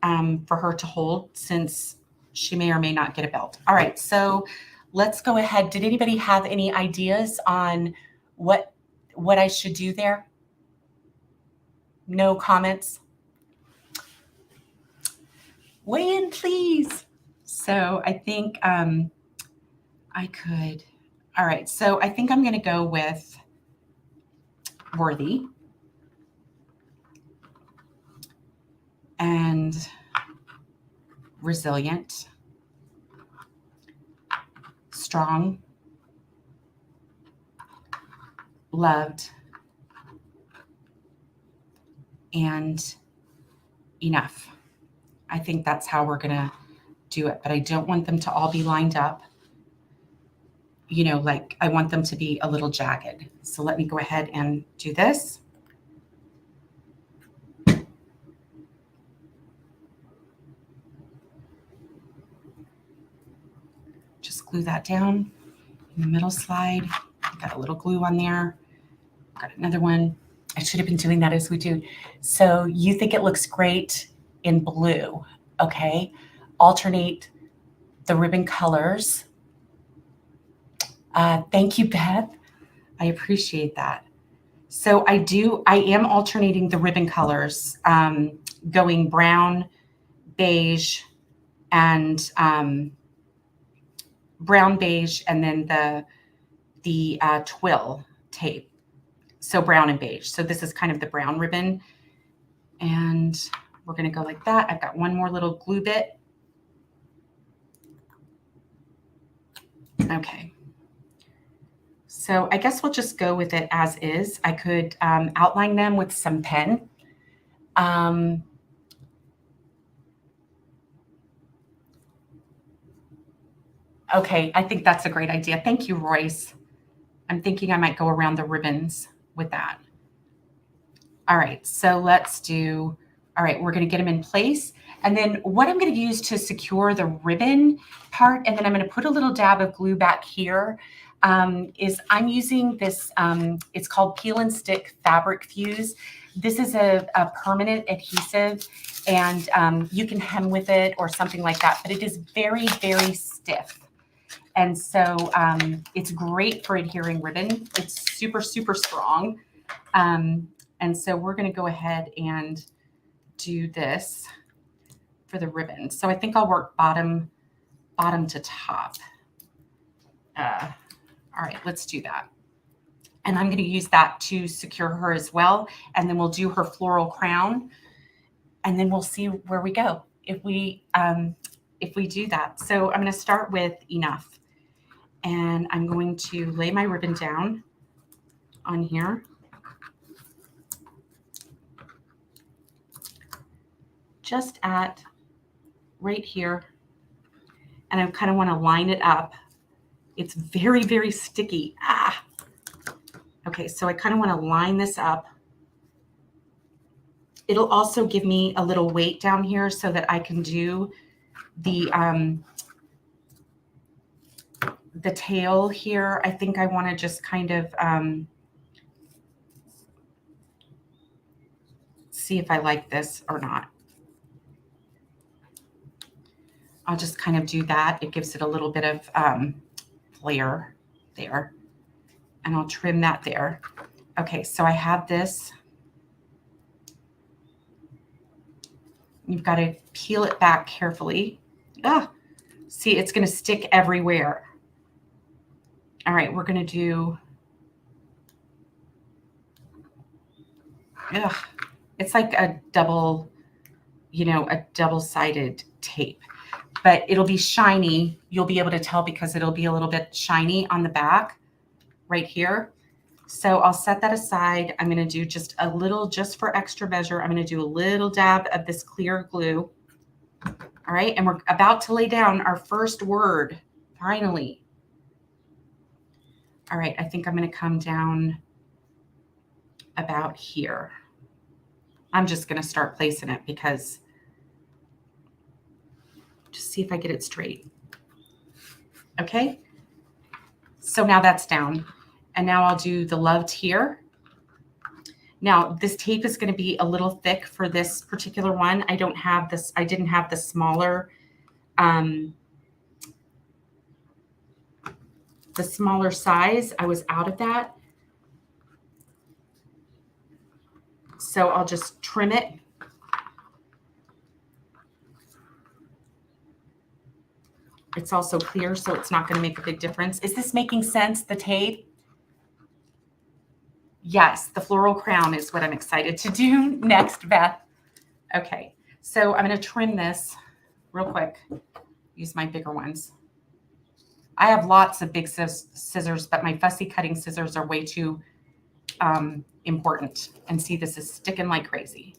for her to hold since she may or may not get a belt. All right, so let's go ahead. Did anybody have any ideas on what I should do there? No comments? Weigh in, please. So I think I could. All right, so I think I'm going to go with worthy and resilient, strong, loved, and enough. I think that's how we're going to do it, but I don't want them to all be lined up. You know, like I want them to be a little jagged. So let me go ahead and do this. Just glue that down in the middle slide. Got a little glue on there. Got another one. I should have been doing that as we do. So you think it looks great in blue, okay? Alternate the ribbon colors. Thank you, Beth. I appreciate that. So I am alternating the ribbon colors, going brown, beige, and brown, beige, and then the twill tape. So brown and beige. So this is kind of the brown ribbon. And we're going to go like that. I've got one more little glue bit. Okay. So I guess we'll just go with it as is. I could outline them with some pen. Okay, I think that's a great idea. Thank you, Royce. I'm thinking I might go around the ribbons with that. All right, so let's do, all right, we're going to get them in place. And then what I'm going to use to secure the ribbon part, and then I'm going to put a little dab of glue back here, is I'm using this, it's called Peel and Stick Fabric Fuse. This is a permanent adhesive, and you can hem with it or something like that, but it is very, very stiff. And so it's great for adhering ribbon. It's super, super strong. And so we're going to go ahead and do this for the ribbon. So I think I'll work bottom to top. All right, let's do that. And I'm going to use that to secure her as well. And then we'll do her floral crown. And then we'll see where we go if we do that. So I'm going to start with enough. And I'm going to lay my ribbon down on here. Just at right here. And I kind of want to line it up. It's very, very sticky. Okay, so I kind of want to line this up. It'll also give me a little weight down here so that I can do the tail here. I think I want to just kind of see if I like this or not. I'll just kind of do that. It gives it a little bit of flare there. And I'll trim that there. Okay, so I have this. You've got to peel it back carefully. Ah, see, it's going to stick everywhere. All right, we're going to do, it's like a double, a double-sided tape, but it'll be shiny. You'll be able to tell because it'll be a little bit shiny on the back right here. So I'll set that aside. I'm going to do just a little, just for extra measure, I'm going to do a little dab of this clear glue. All right, and we're about to lay down our first word, finally. All right, I think I'm going to come down about here. I'm just going to start placing it because just see if I get it straight. Okay, so now that's down. And now I'll do the loved here. Now this tape is going to be a little thick for this particular one. I don't have this, I didn't have the smaller size. I was out of that. So I'll just trim it. It's also clear, so it's not going to make a big difference. Is this making sense, the tape? Yes, the floral crown is what I'm excited to do next, Beth. Okay, so I'm going to trim this real quick. Use my bigger ones. I have lots of big scissors, but my fussy cutting scissors are way too important. And see, this is sticking like crazy.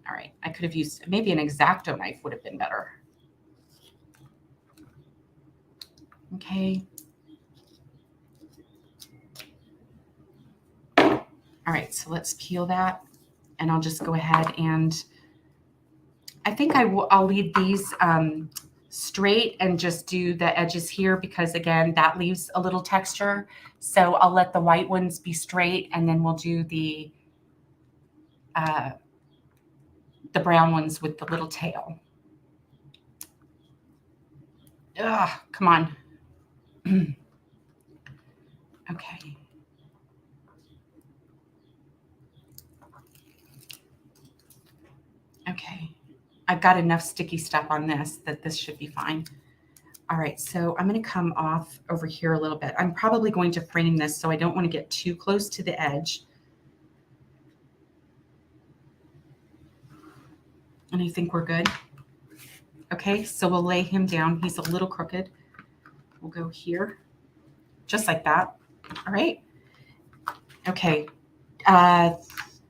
All right, I could have used, maybe an X-Acto knife would have been better. Okay. All right, so let's peel that, and I'll just go ahead and I think I'll leave these straight and just do the edges here because again, that leaves a little texture. So I'll let the white ones be straight, and then we'll do the brown ones with the little tail. Ugh, come on. Okay. Okay, I've got enough sticky stuff on this that this should be fine. All right, so I'm going to come off over here a little bit. I'm probably going to frame this, so I don't want to get too close to the edge. And I think we're good. Okay, so we'll lay him down. He's a little crooked. We'll go here, just like that. All right. Okay.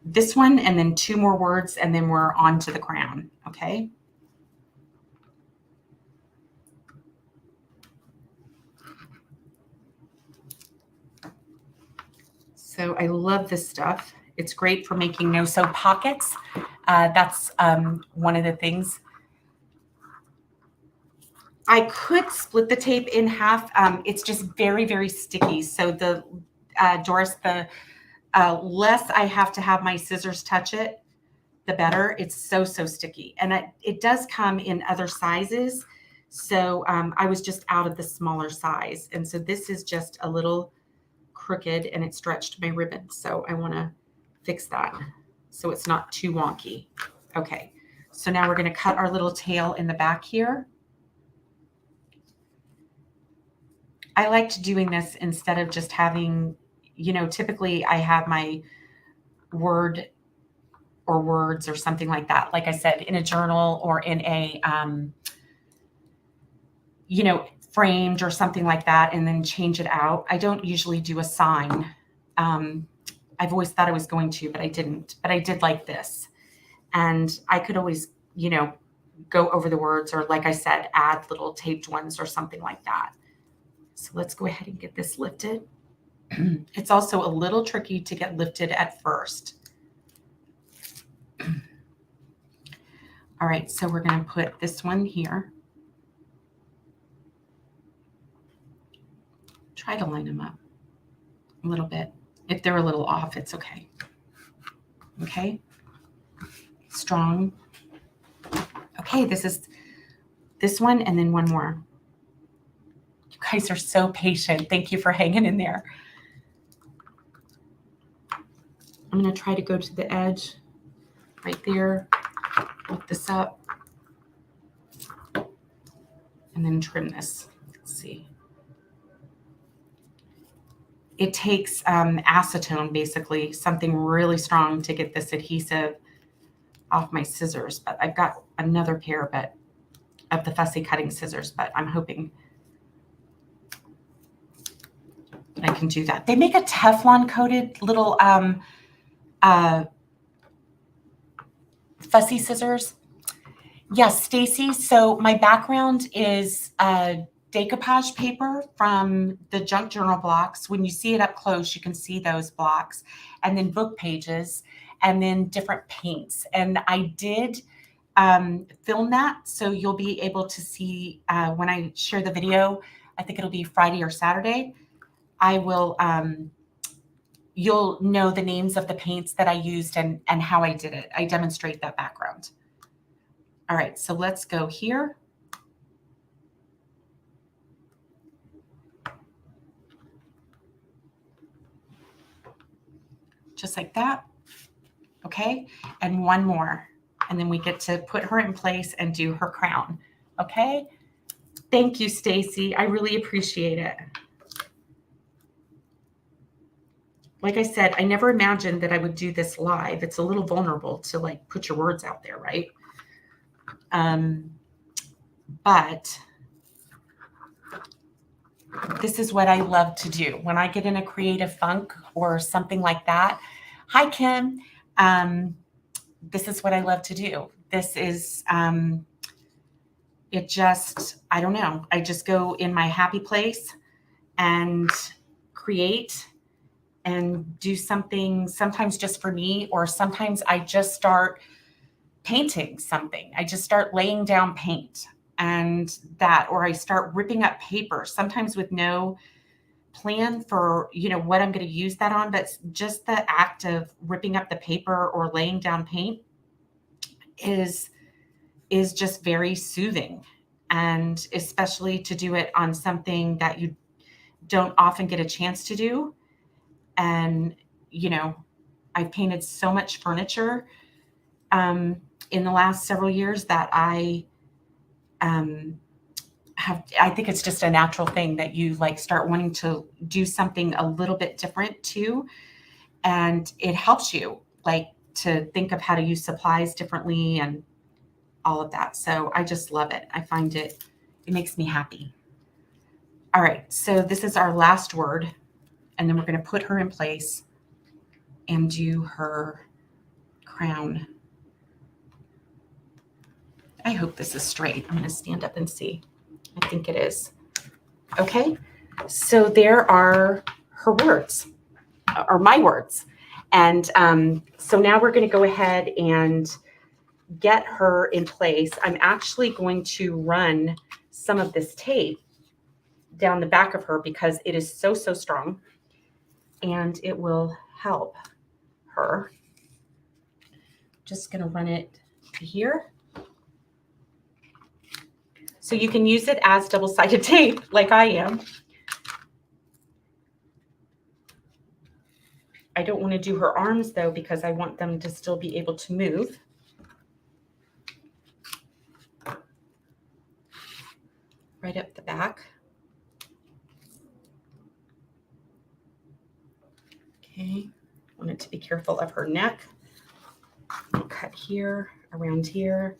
This one, and then 2 more words, and then we're on to the crown. Okay. So I love this stuff. It's great for making no-sew pockets. That's one of the things. I could split the tape in half. It's just very, very sticky. So the Doris, the less I have to have my scissors touch it, the better. It's so sticky. And it does come in other sizes. So I was just out of the smaller size. And so this is just a little crooked and it stretched my ribbon. So I want to fix that so it's not too wonky. Okay. So now we're going to cut our little tail in the back here. I liked doing this instead of just having, typically I have my word or words or something like that. Like I said, in a journal or in a, framed or something like that, and then change it out. I don't usually do a sign. I've always thought I was going to, but I didn't. But I did like this. And I could always, go over the words or, like I said, add little taped ones or something like that. So let's go ahead and get this lifted. It's also a little tricky to get lifted at first. All right, so we're going to put this one here. Try to line them up a little bit. If they're a little off, it's okay. Okay. Strong. Okay, this is This one and then one more. You guys are so patient. Thank you for hanging in there. I'm going to try to go to the edge right there, lift this up, and then trim this. Let's see. It takes acetone, basically, something really strong to get this adhesive off my scissors, but I've got another pair of the fussy cutting scissors, but I'm hoping I can do that. They make a Teflon coated little fussy scissors. Yes, Stacy. So my background is decoupage paper from the junk journal blocks. When you see it up close, you can see those blocks, and then book pages, and then different paints. And I did film that, so you'll be able to see when I share the video. I think it'll be Friday or Saturday. I will, you'll know the names of the paints that I used and how I did it. I demonstrate that background. All right, so let's go here. Just like that. Okay, and one more. And then we get to put her in place and do her crown. Okay, thank you, Stacy. I really appreciate it. Like I said, I never imagined that I would do this live. It's a little vulnerable to like put your words out there, right? But this is what I love to do. When I get in a creative funk or something like that. Hi, Kim. This is what I love to do. This is, it just, I don't know. I just go in my happy place and create and do something, sometimes just for me, or sometimes I just start painting something. I just start laying down paint and that, or I start ripping up paper, sometimes with no plan for, you know, what I'm going to use that on, but just the act of ripping up the paper or laying down paint is just very soothing. And especially to do it on something that you don't often get a chance to do. And, you know, I've painted so much furniture in the last several years that I think it's just a natural thing that you like start wanting to do something a little bit different too. And it helps you like to think of how to use supplies differently and all of that. So I just love it. I find it makes me happy. All right. So this is our last word. And then we're going to put her in place and do her crown. I hope this is straight. I'm going to stand up and see. I think it is. Okay. So there are her words, or my words. And so now we're going to go ahead and get her in place. I'm actually going to run some of this tape down the back of her because it is so, so strong. And it will help her. Just going to run it here. So you can use it as double-sided tape like I am. I don't want to do her arms though because I want them to still be able to move. Right up the back. Okay, wanted to be careful of her neck. Cut here, around here.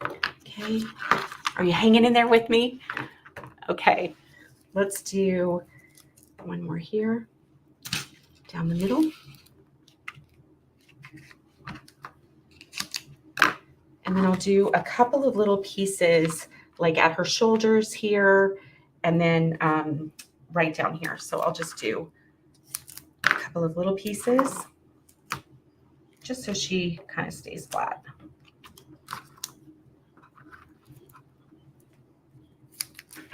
Okay, are you hanging in there with me? Okay, let's do one more here, down the middle. And then I'll do a couple of little pieces like at her shoulders here, and then right down here. So I'll just do a couple of little pieces just so she kind of stays flat.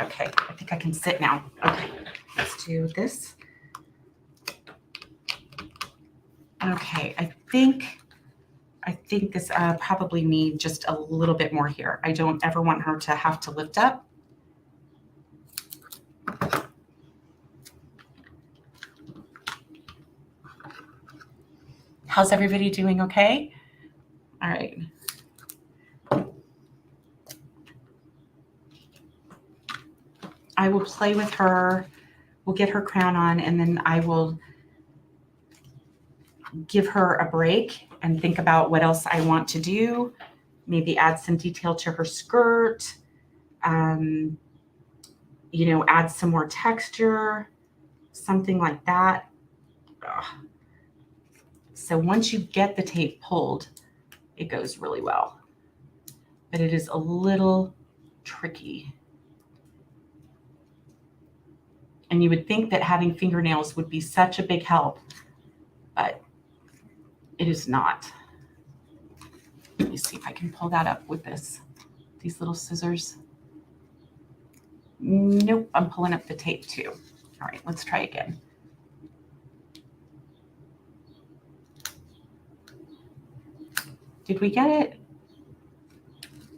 Okay, I think I can sit now. Okay, let's do this. Okay, I think I think this probably need just a little bit more here. I don't ever want her to have to lift up. How's everybody doing? Okay? All right. I will play with her. We'll get her crown on, and then I will give her a break and think about what else I want to do. Maybe add some detail to her skirt. You know, add some more texture, something like that. Ugh. So once you get the tape pulled, it goes really well. But it is a little tricky. And you would think that having fingernails would be such a big help, but it is not. Let me see if I can pull that up with these little scissors. Nope, I'm pulling up the tape too. All right, let's try again. Did we get it?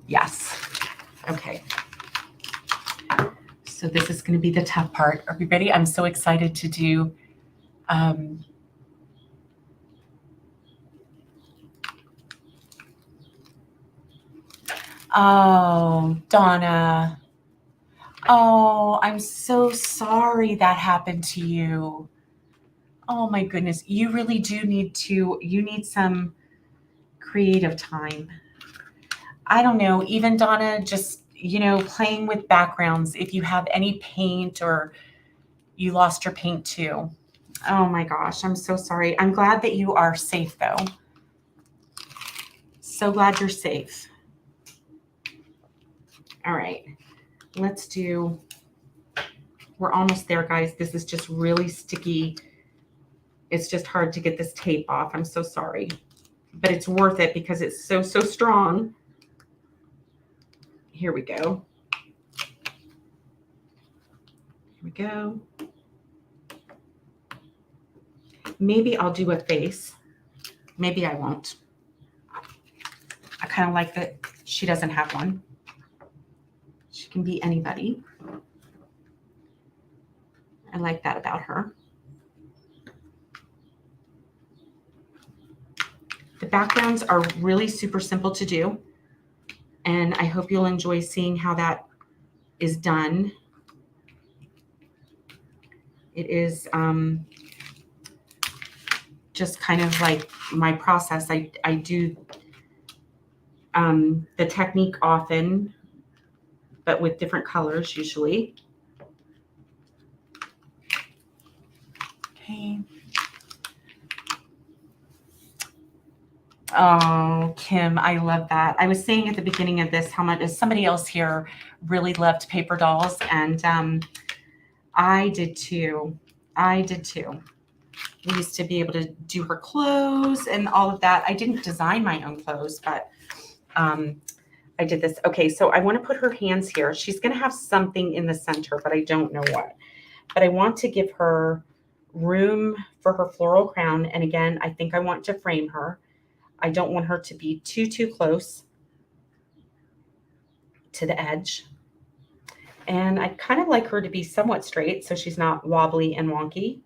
Yes. Okay. So this is going to be the tough part. Are we ready? I'm so excited to do oh, Donna. Oh, I'm so sorry that happened to you. Oh my goodness. You really do you need some creative time. I don't know, even Donna, just, you know, playing with backgrounds. If you have any paint or you lost your paint too. Oh my gosh, I'm so sorry. I'm glad that you are safe though. So glad you're safe. All right, we're almost there, guys. This is just really sticky. It's just hard to get this tape off. I'm so sorry, but it's worth it because it's so strong. Here we go. Here we go. Maybe I'll do a face. Maybe I won't. I kind of like that she doesn't have one. She can be anybody. I like that about her. The backgrounds are really super simple to do, and I hope you'll enjoy seeing how that is done. It is just kind of like my process. I do the technique often, but with different colors usually. Okay. Oh, Kim, I love that. I was saying at the beginning of this how much somebody else here really loved paper dolls, and I did too. I did too. We used to be able to do her clothes and all of that. I didn't design my own clothes, but I did this. Okay, so I want to put her hands here. She's going to have something in the center, but I don't know what. But I want to give her room for her floral crown. And again, I think I want to frame her. I don't want her to be too close to the edge. And I'd kind of like her to be somewhat straight so she's not wobbly and wonky.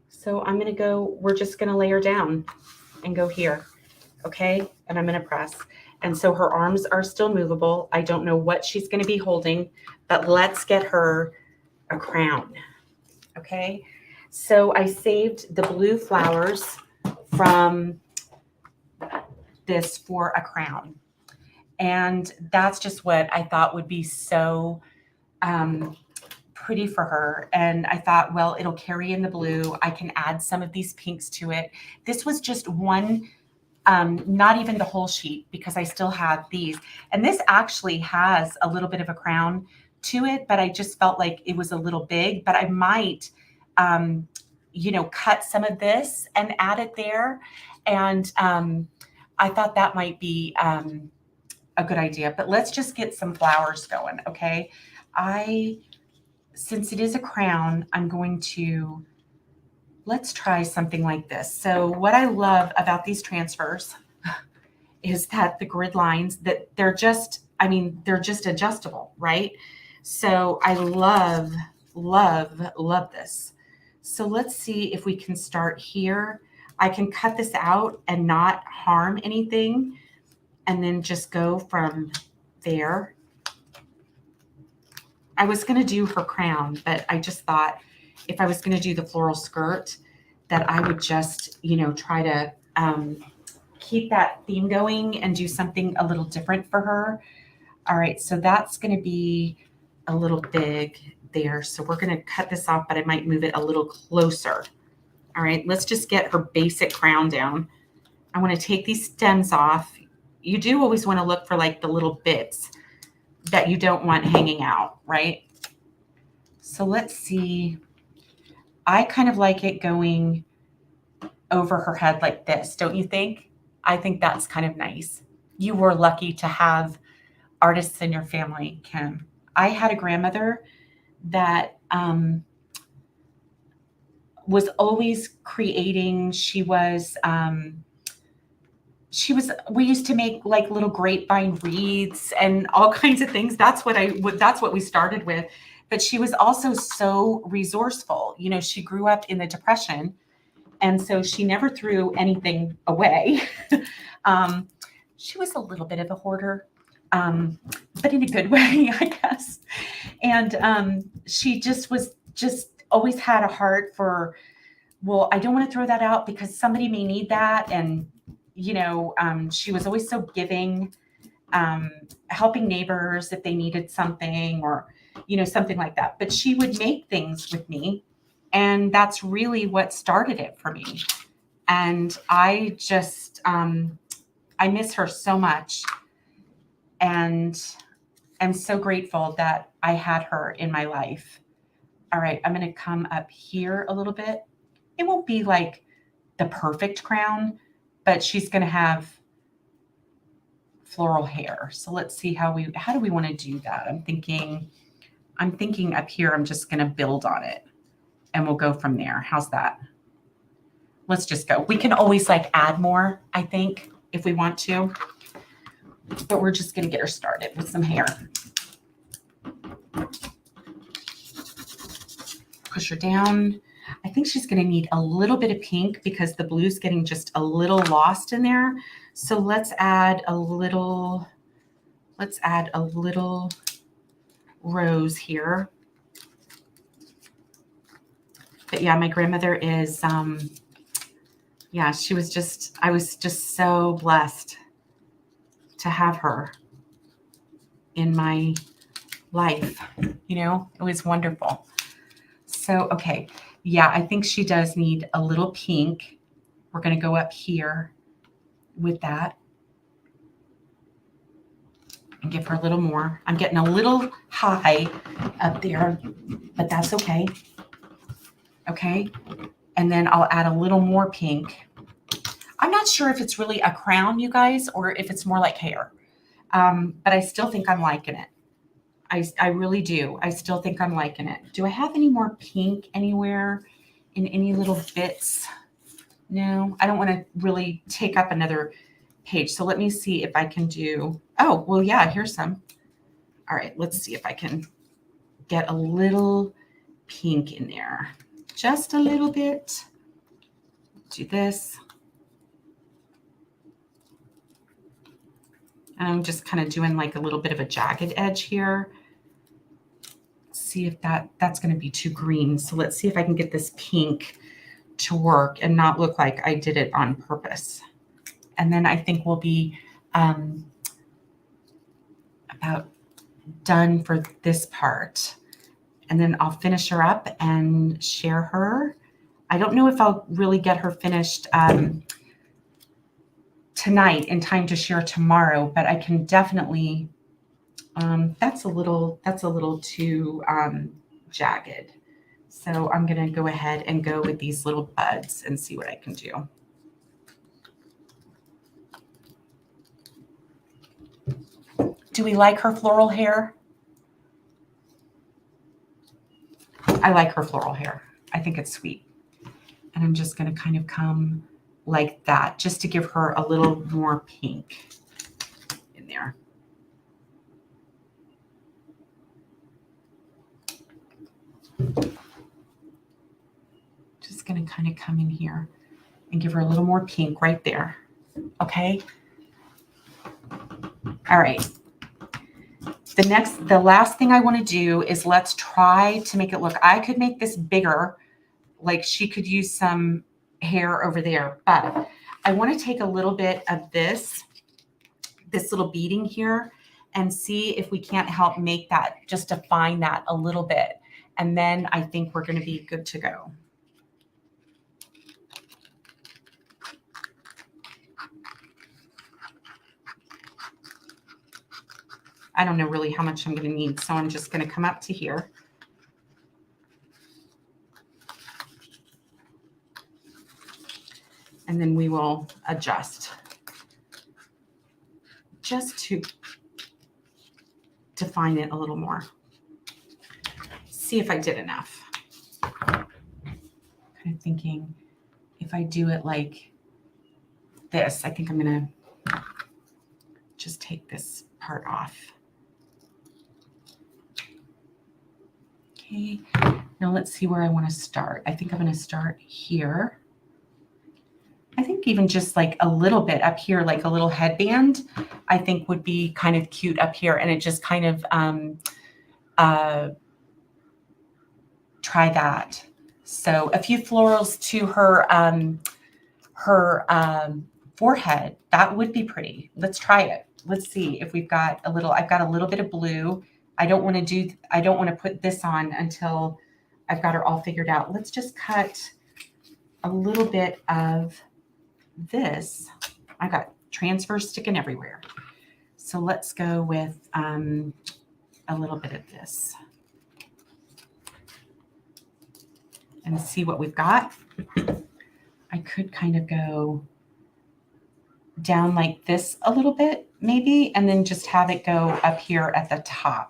So I'm going to go, we're just going to lay her down and go here. Okay. And I'm going to press. And so her arms are still movable. I don't know what she's going to be holding, but let's get her a crown. Okay. So I saved the blue flowers from this for a crown. And that's just what I thought would be so pretty for her. And I thought, well, it'll carry in the blue. I can add some of these pinks to it. This was just one, not even the whole sheet, because I still have these. And this actually has a little bit of a crown to it, but I just felt like it was a little big. But I might, you know, cut some of this and add it there. And I thought that might be a good idea. But let's just get some flowers going, okay? Since it is a crown, I'm going to, let's try something like this. So what I love about these transfers is that the grid lines, that they're just, I mean, they're just adjustable, right? So I love, love, love this. So let's see if we can start here. I can cut this out and not harm anything, and then just go from there. I was going to do her crown, but I just thought if I was going to do the floral skirt, that I would just, you know, try to keep that theme going and do something a little different for her. All right, so that's going to be a little big there. So we're going to cut this off, but I might move it a little closer. All right, let's just get her basic crown down. I want to take these stems off. You do always want to look for like the little bits that you don't want hanging out, right? So let's see. I kind of like it going over her head like this, don't you think? I think that's kind of nice. You were lucky to have artists in your family, Kim. I had a grandmother that was always creating. We used to make like little grapevine wreaths and all kinds of things. That's what we started with. But she was also so resourceful. You know, she grew up in the Depression, and so she never threw anything away. She was a little bit of a hoarder, but in a good way, I guess. And she just always had a heart for, well, I don't want to throw that out because somebody may need that. And, you know, she was always so giving, helping neighbors if they needed something or, you know, something like that. But she would make things with me. And that's really what started it for me. And I just, I miss her so much. And I'm so grateful that I had her in my life. All right, I'm going to come up here a little bit. It won't be like the perfect crown, but she's going to have floral hair. So let's see how do we want to do that? I'm thinking up here, I'm just going to build on it and we'll go from there. How's that? Let's just go. We can always like add more, I think, if we want to, but we're just going to get her started with some hair. Push her down. I think she's going to need a little bit of pink because the blue's getting just a little lost in there. So let's add a little rose here. But yeah, my grandmother is, yeah, I was just so blessed to have her in my life. You know, it was wonderful. So, okay. Yeah, I think she does need a little pink. We're going to go up here with that and give her a little more. I'm getting a little high up there, but that's okay. Okay. And then I'll add a little more pink. I'm not sure if it's really a crown, you guys, or if it's more like hair. But I still think I'm liking it. I really do. I still think I'm liking it. Do I have any more pink anywhere in any little bits? No, I don't want to really take up another page. So let me see if I can do, oh, well, yeah, here's some. All right, let's see if I can get a little pink in there. Just a little bit. Do this. And I'm just kind of doing like a little bit of a jagged edge here. See if that's going to be too green. So let's see if I can get this pink to work and not look like I did it on purpose. And then I think we'll be about done for this part. And then I'll finish her up and share her. I don't know if I'll really get her finished tonight in time to share tomorrow, but I can definitely, that's a little too jagged. So I'm going to go ahead and go with these little buds and see what I can do. Do we like her floral hair? I like her floral hair. I think it's sweet. And I'm just going to kind of come like that, just to give her a little more pink in there. Just going to kind of come in here and give her a little more pink right there. Okay. All right. The last thing I want to do is let's try to make it look, I could make this bigger, like she could use some hair over there, but I want to take a little bit of this little beading here and see if we can't help make that, just define that a little bit. And then I think we're going to be good to go. I don't know really how much I'm going to need, so I'm just going to come up to here. And then we will adjust just to define it a little more. See if I did enough. Kind of thinking if I do it like this, I think I'm going to just take this part off. Okay, now let's see where I want to start. I think I'm going to start here. I think even just like a little bit up here, like a little headband, I think would be kind of cute up here. And it just kind of try that. So a few florals to her forehead. That would be pretty. Let's try it. Let's see if we've got a little. I've got a little bit of blue. I don't want to put this on until I've got her all figured out. Let's just cut a little bit of this. I got transfers sticking everywhere. So let's go with a little bit of this and see what we've got. I could kind of go down like this a little bit maybe, and then just have it go up here at the top.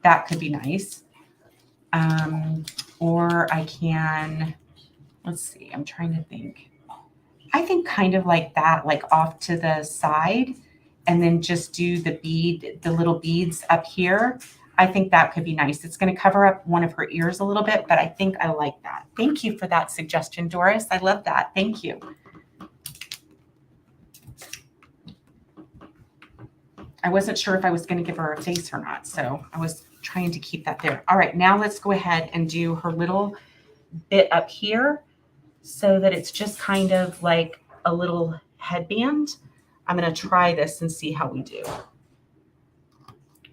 That could be nice. Or I can, let's see, I'm trying to think. I think kind of like that, like off to the side, and then just do the little beads up here. I think that could be nice. It's going to cover up one of her ears a little bit, but I think I like that. Thank you for that suggestion, Doris. I love that. Thank you. I wasn't sure if I was going to give her a face or not, so I was trying to keep that there. All right, now let's go ahead and do her little bit up here so that it's just kind of like a little headband. I'm going to try this and see how we do.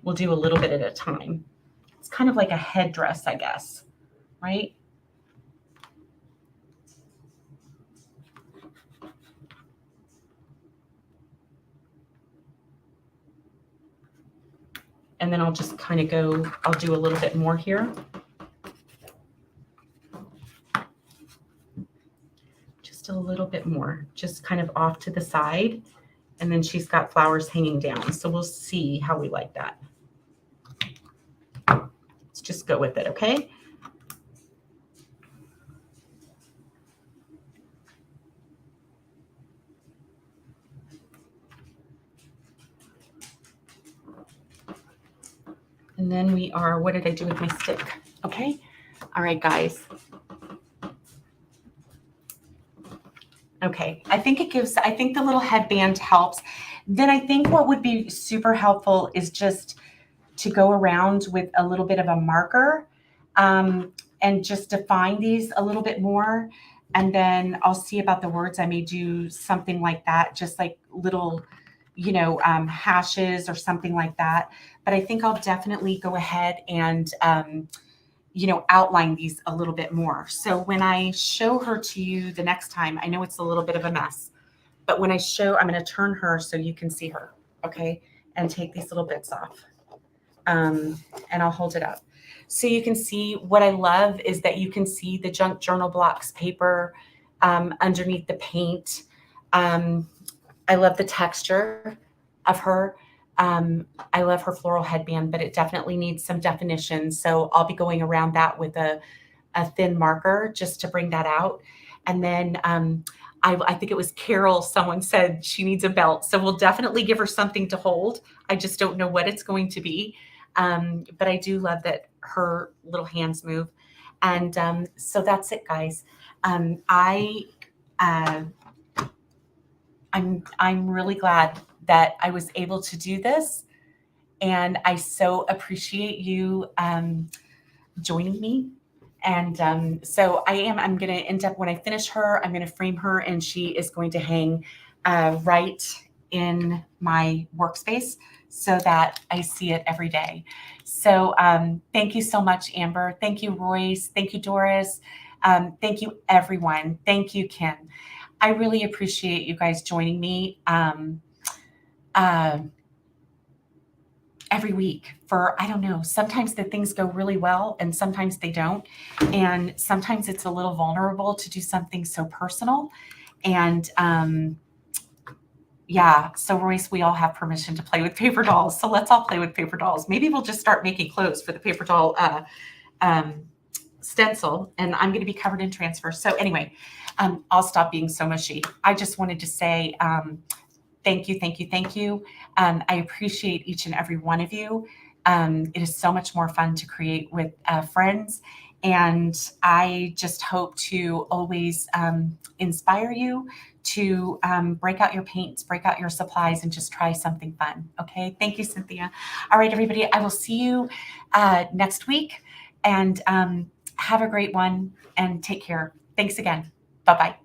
We'll do a little bit at a time. It's kind of like a headdress, I guess, right? And then I'll just kind of go, I'll do a little bit more here. Just a little bit more, just kind of off to the side. And then she's got flowers hanging down. So we'll see how we like that. Let's just go with it, okay? And then we are, what did I do with my stick? Okay. All right, guys. Okay. I think the little headband helps. Then I think what would be super helpful is just to go around with a little bit of a marker and just define these a little bit more. And then I'll see about the words. I may do something like that, just like little, hashes or something like that. But I think I'll definitely go ahead and, outline these a little bit more. So when I show her to you the next time, I know it's a little bit of a mess, but when I'm going to turn her so you can see her, okay, and take these little bits off. And I'll hold it up. So you can see what I love is that you can see the junk journal blocks paper underneath the paint. I love the texture of her. I love her floral headband, but it definitely needs some definition. So I'll be going around that with a thin marker just to bring that out. And then I think it was Carol, someone said she needs a belt. So we'll definitely give her something to hold. I just don't know what it's going to be. But I do love that her little hands move. And so that's it, guys. Uh, I'm really glad that I was able to do this, and I so appreciate you joining me. And so I'm going to end up, when I finish her, I'm going to frame her, and she is going to hang right in my workspace so that I see it every day. So thank you so much, Amber. Thank you, Royce. Thank you, Doris. Thank you, everyone. Thank you, Kim. I really appreciate you guys joining me uh, every week for, I don't know, sometimes the things go really well and sometimes they don't. And sometimes it's a little vulnerable to do something so personal. And yeah, so Royce, we all have permission to play with paper dolls. So let's all play with paper dolls. Maybe we'll just start making clothes for the paper doll stencil, and I'm going to be covered in transfer. So anyway, I'll stop being so mushy. I just wanted to say thank you, thank you, thank you. I appreciate each and every one of you. It is so much more fun to create with friends. And I just hope to always inspire you to break out your paints, break out your supplies, and just try something fun. Okay. Thank you, Cynthia. All right, everybody. I will see you next week, and have a great one, and take care. Thanks again. Bye-bye.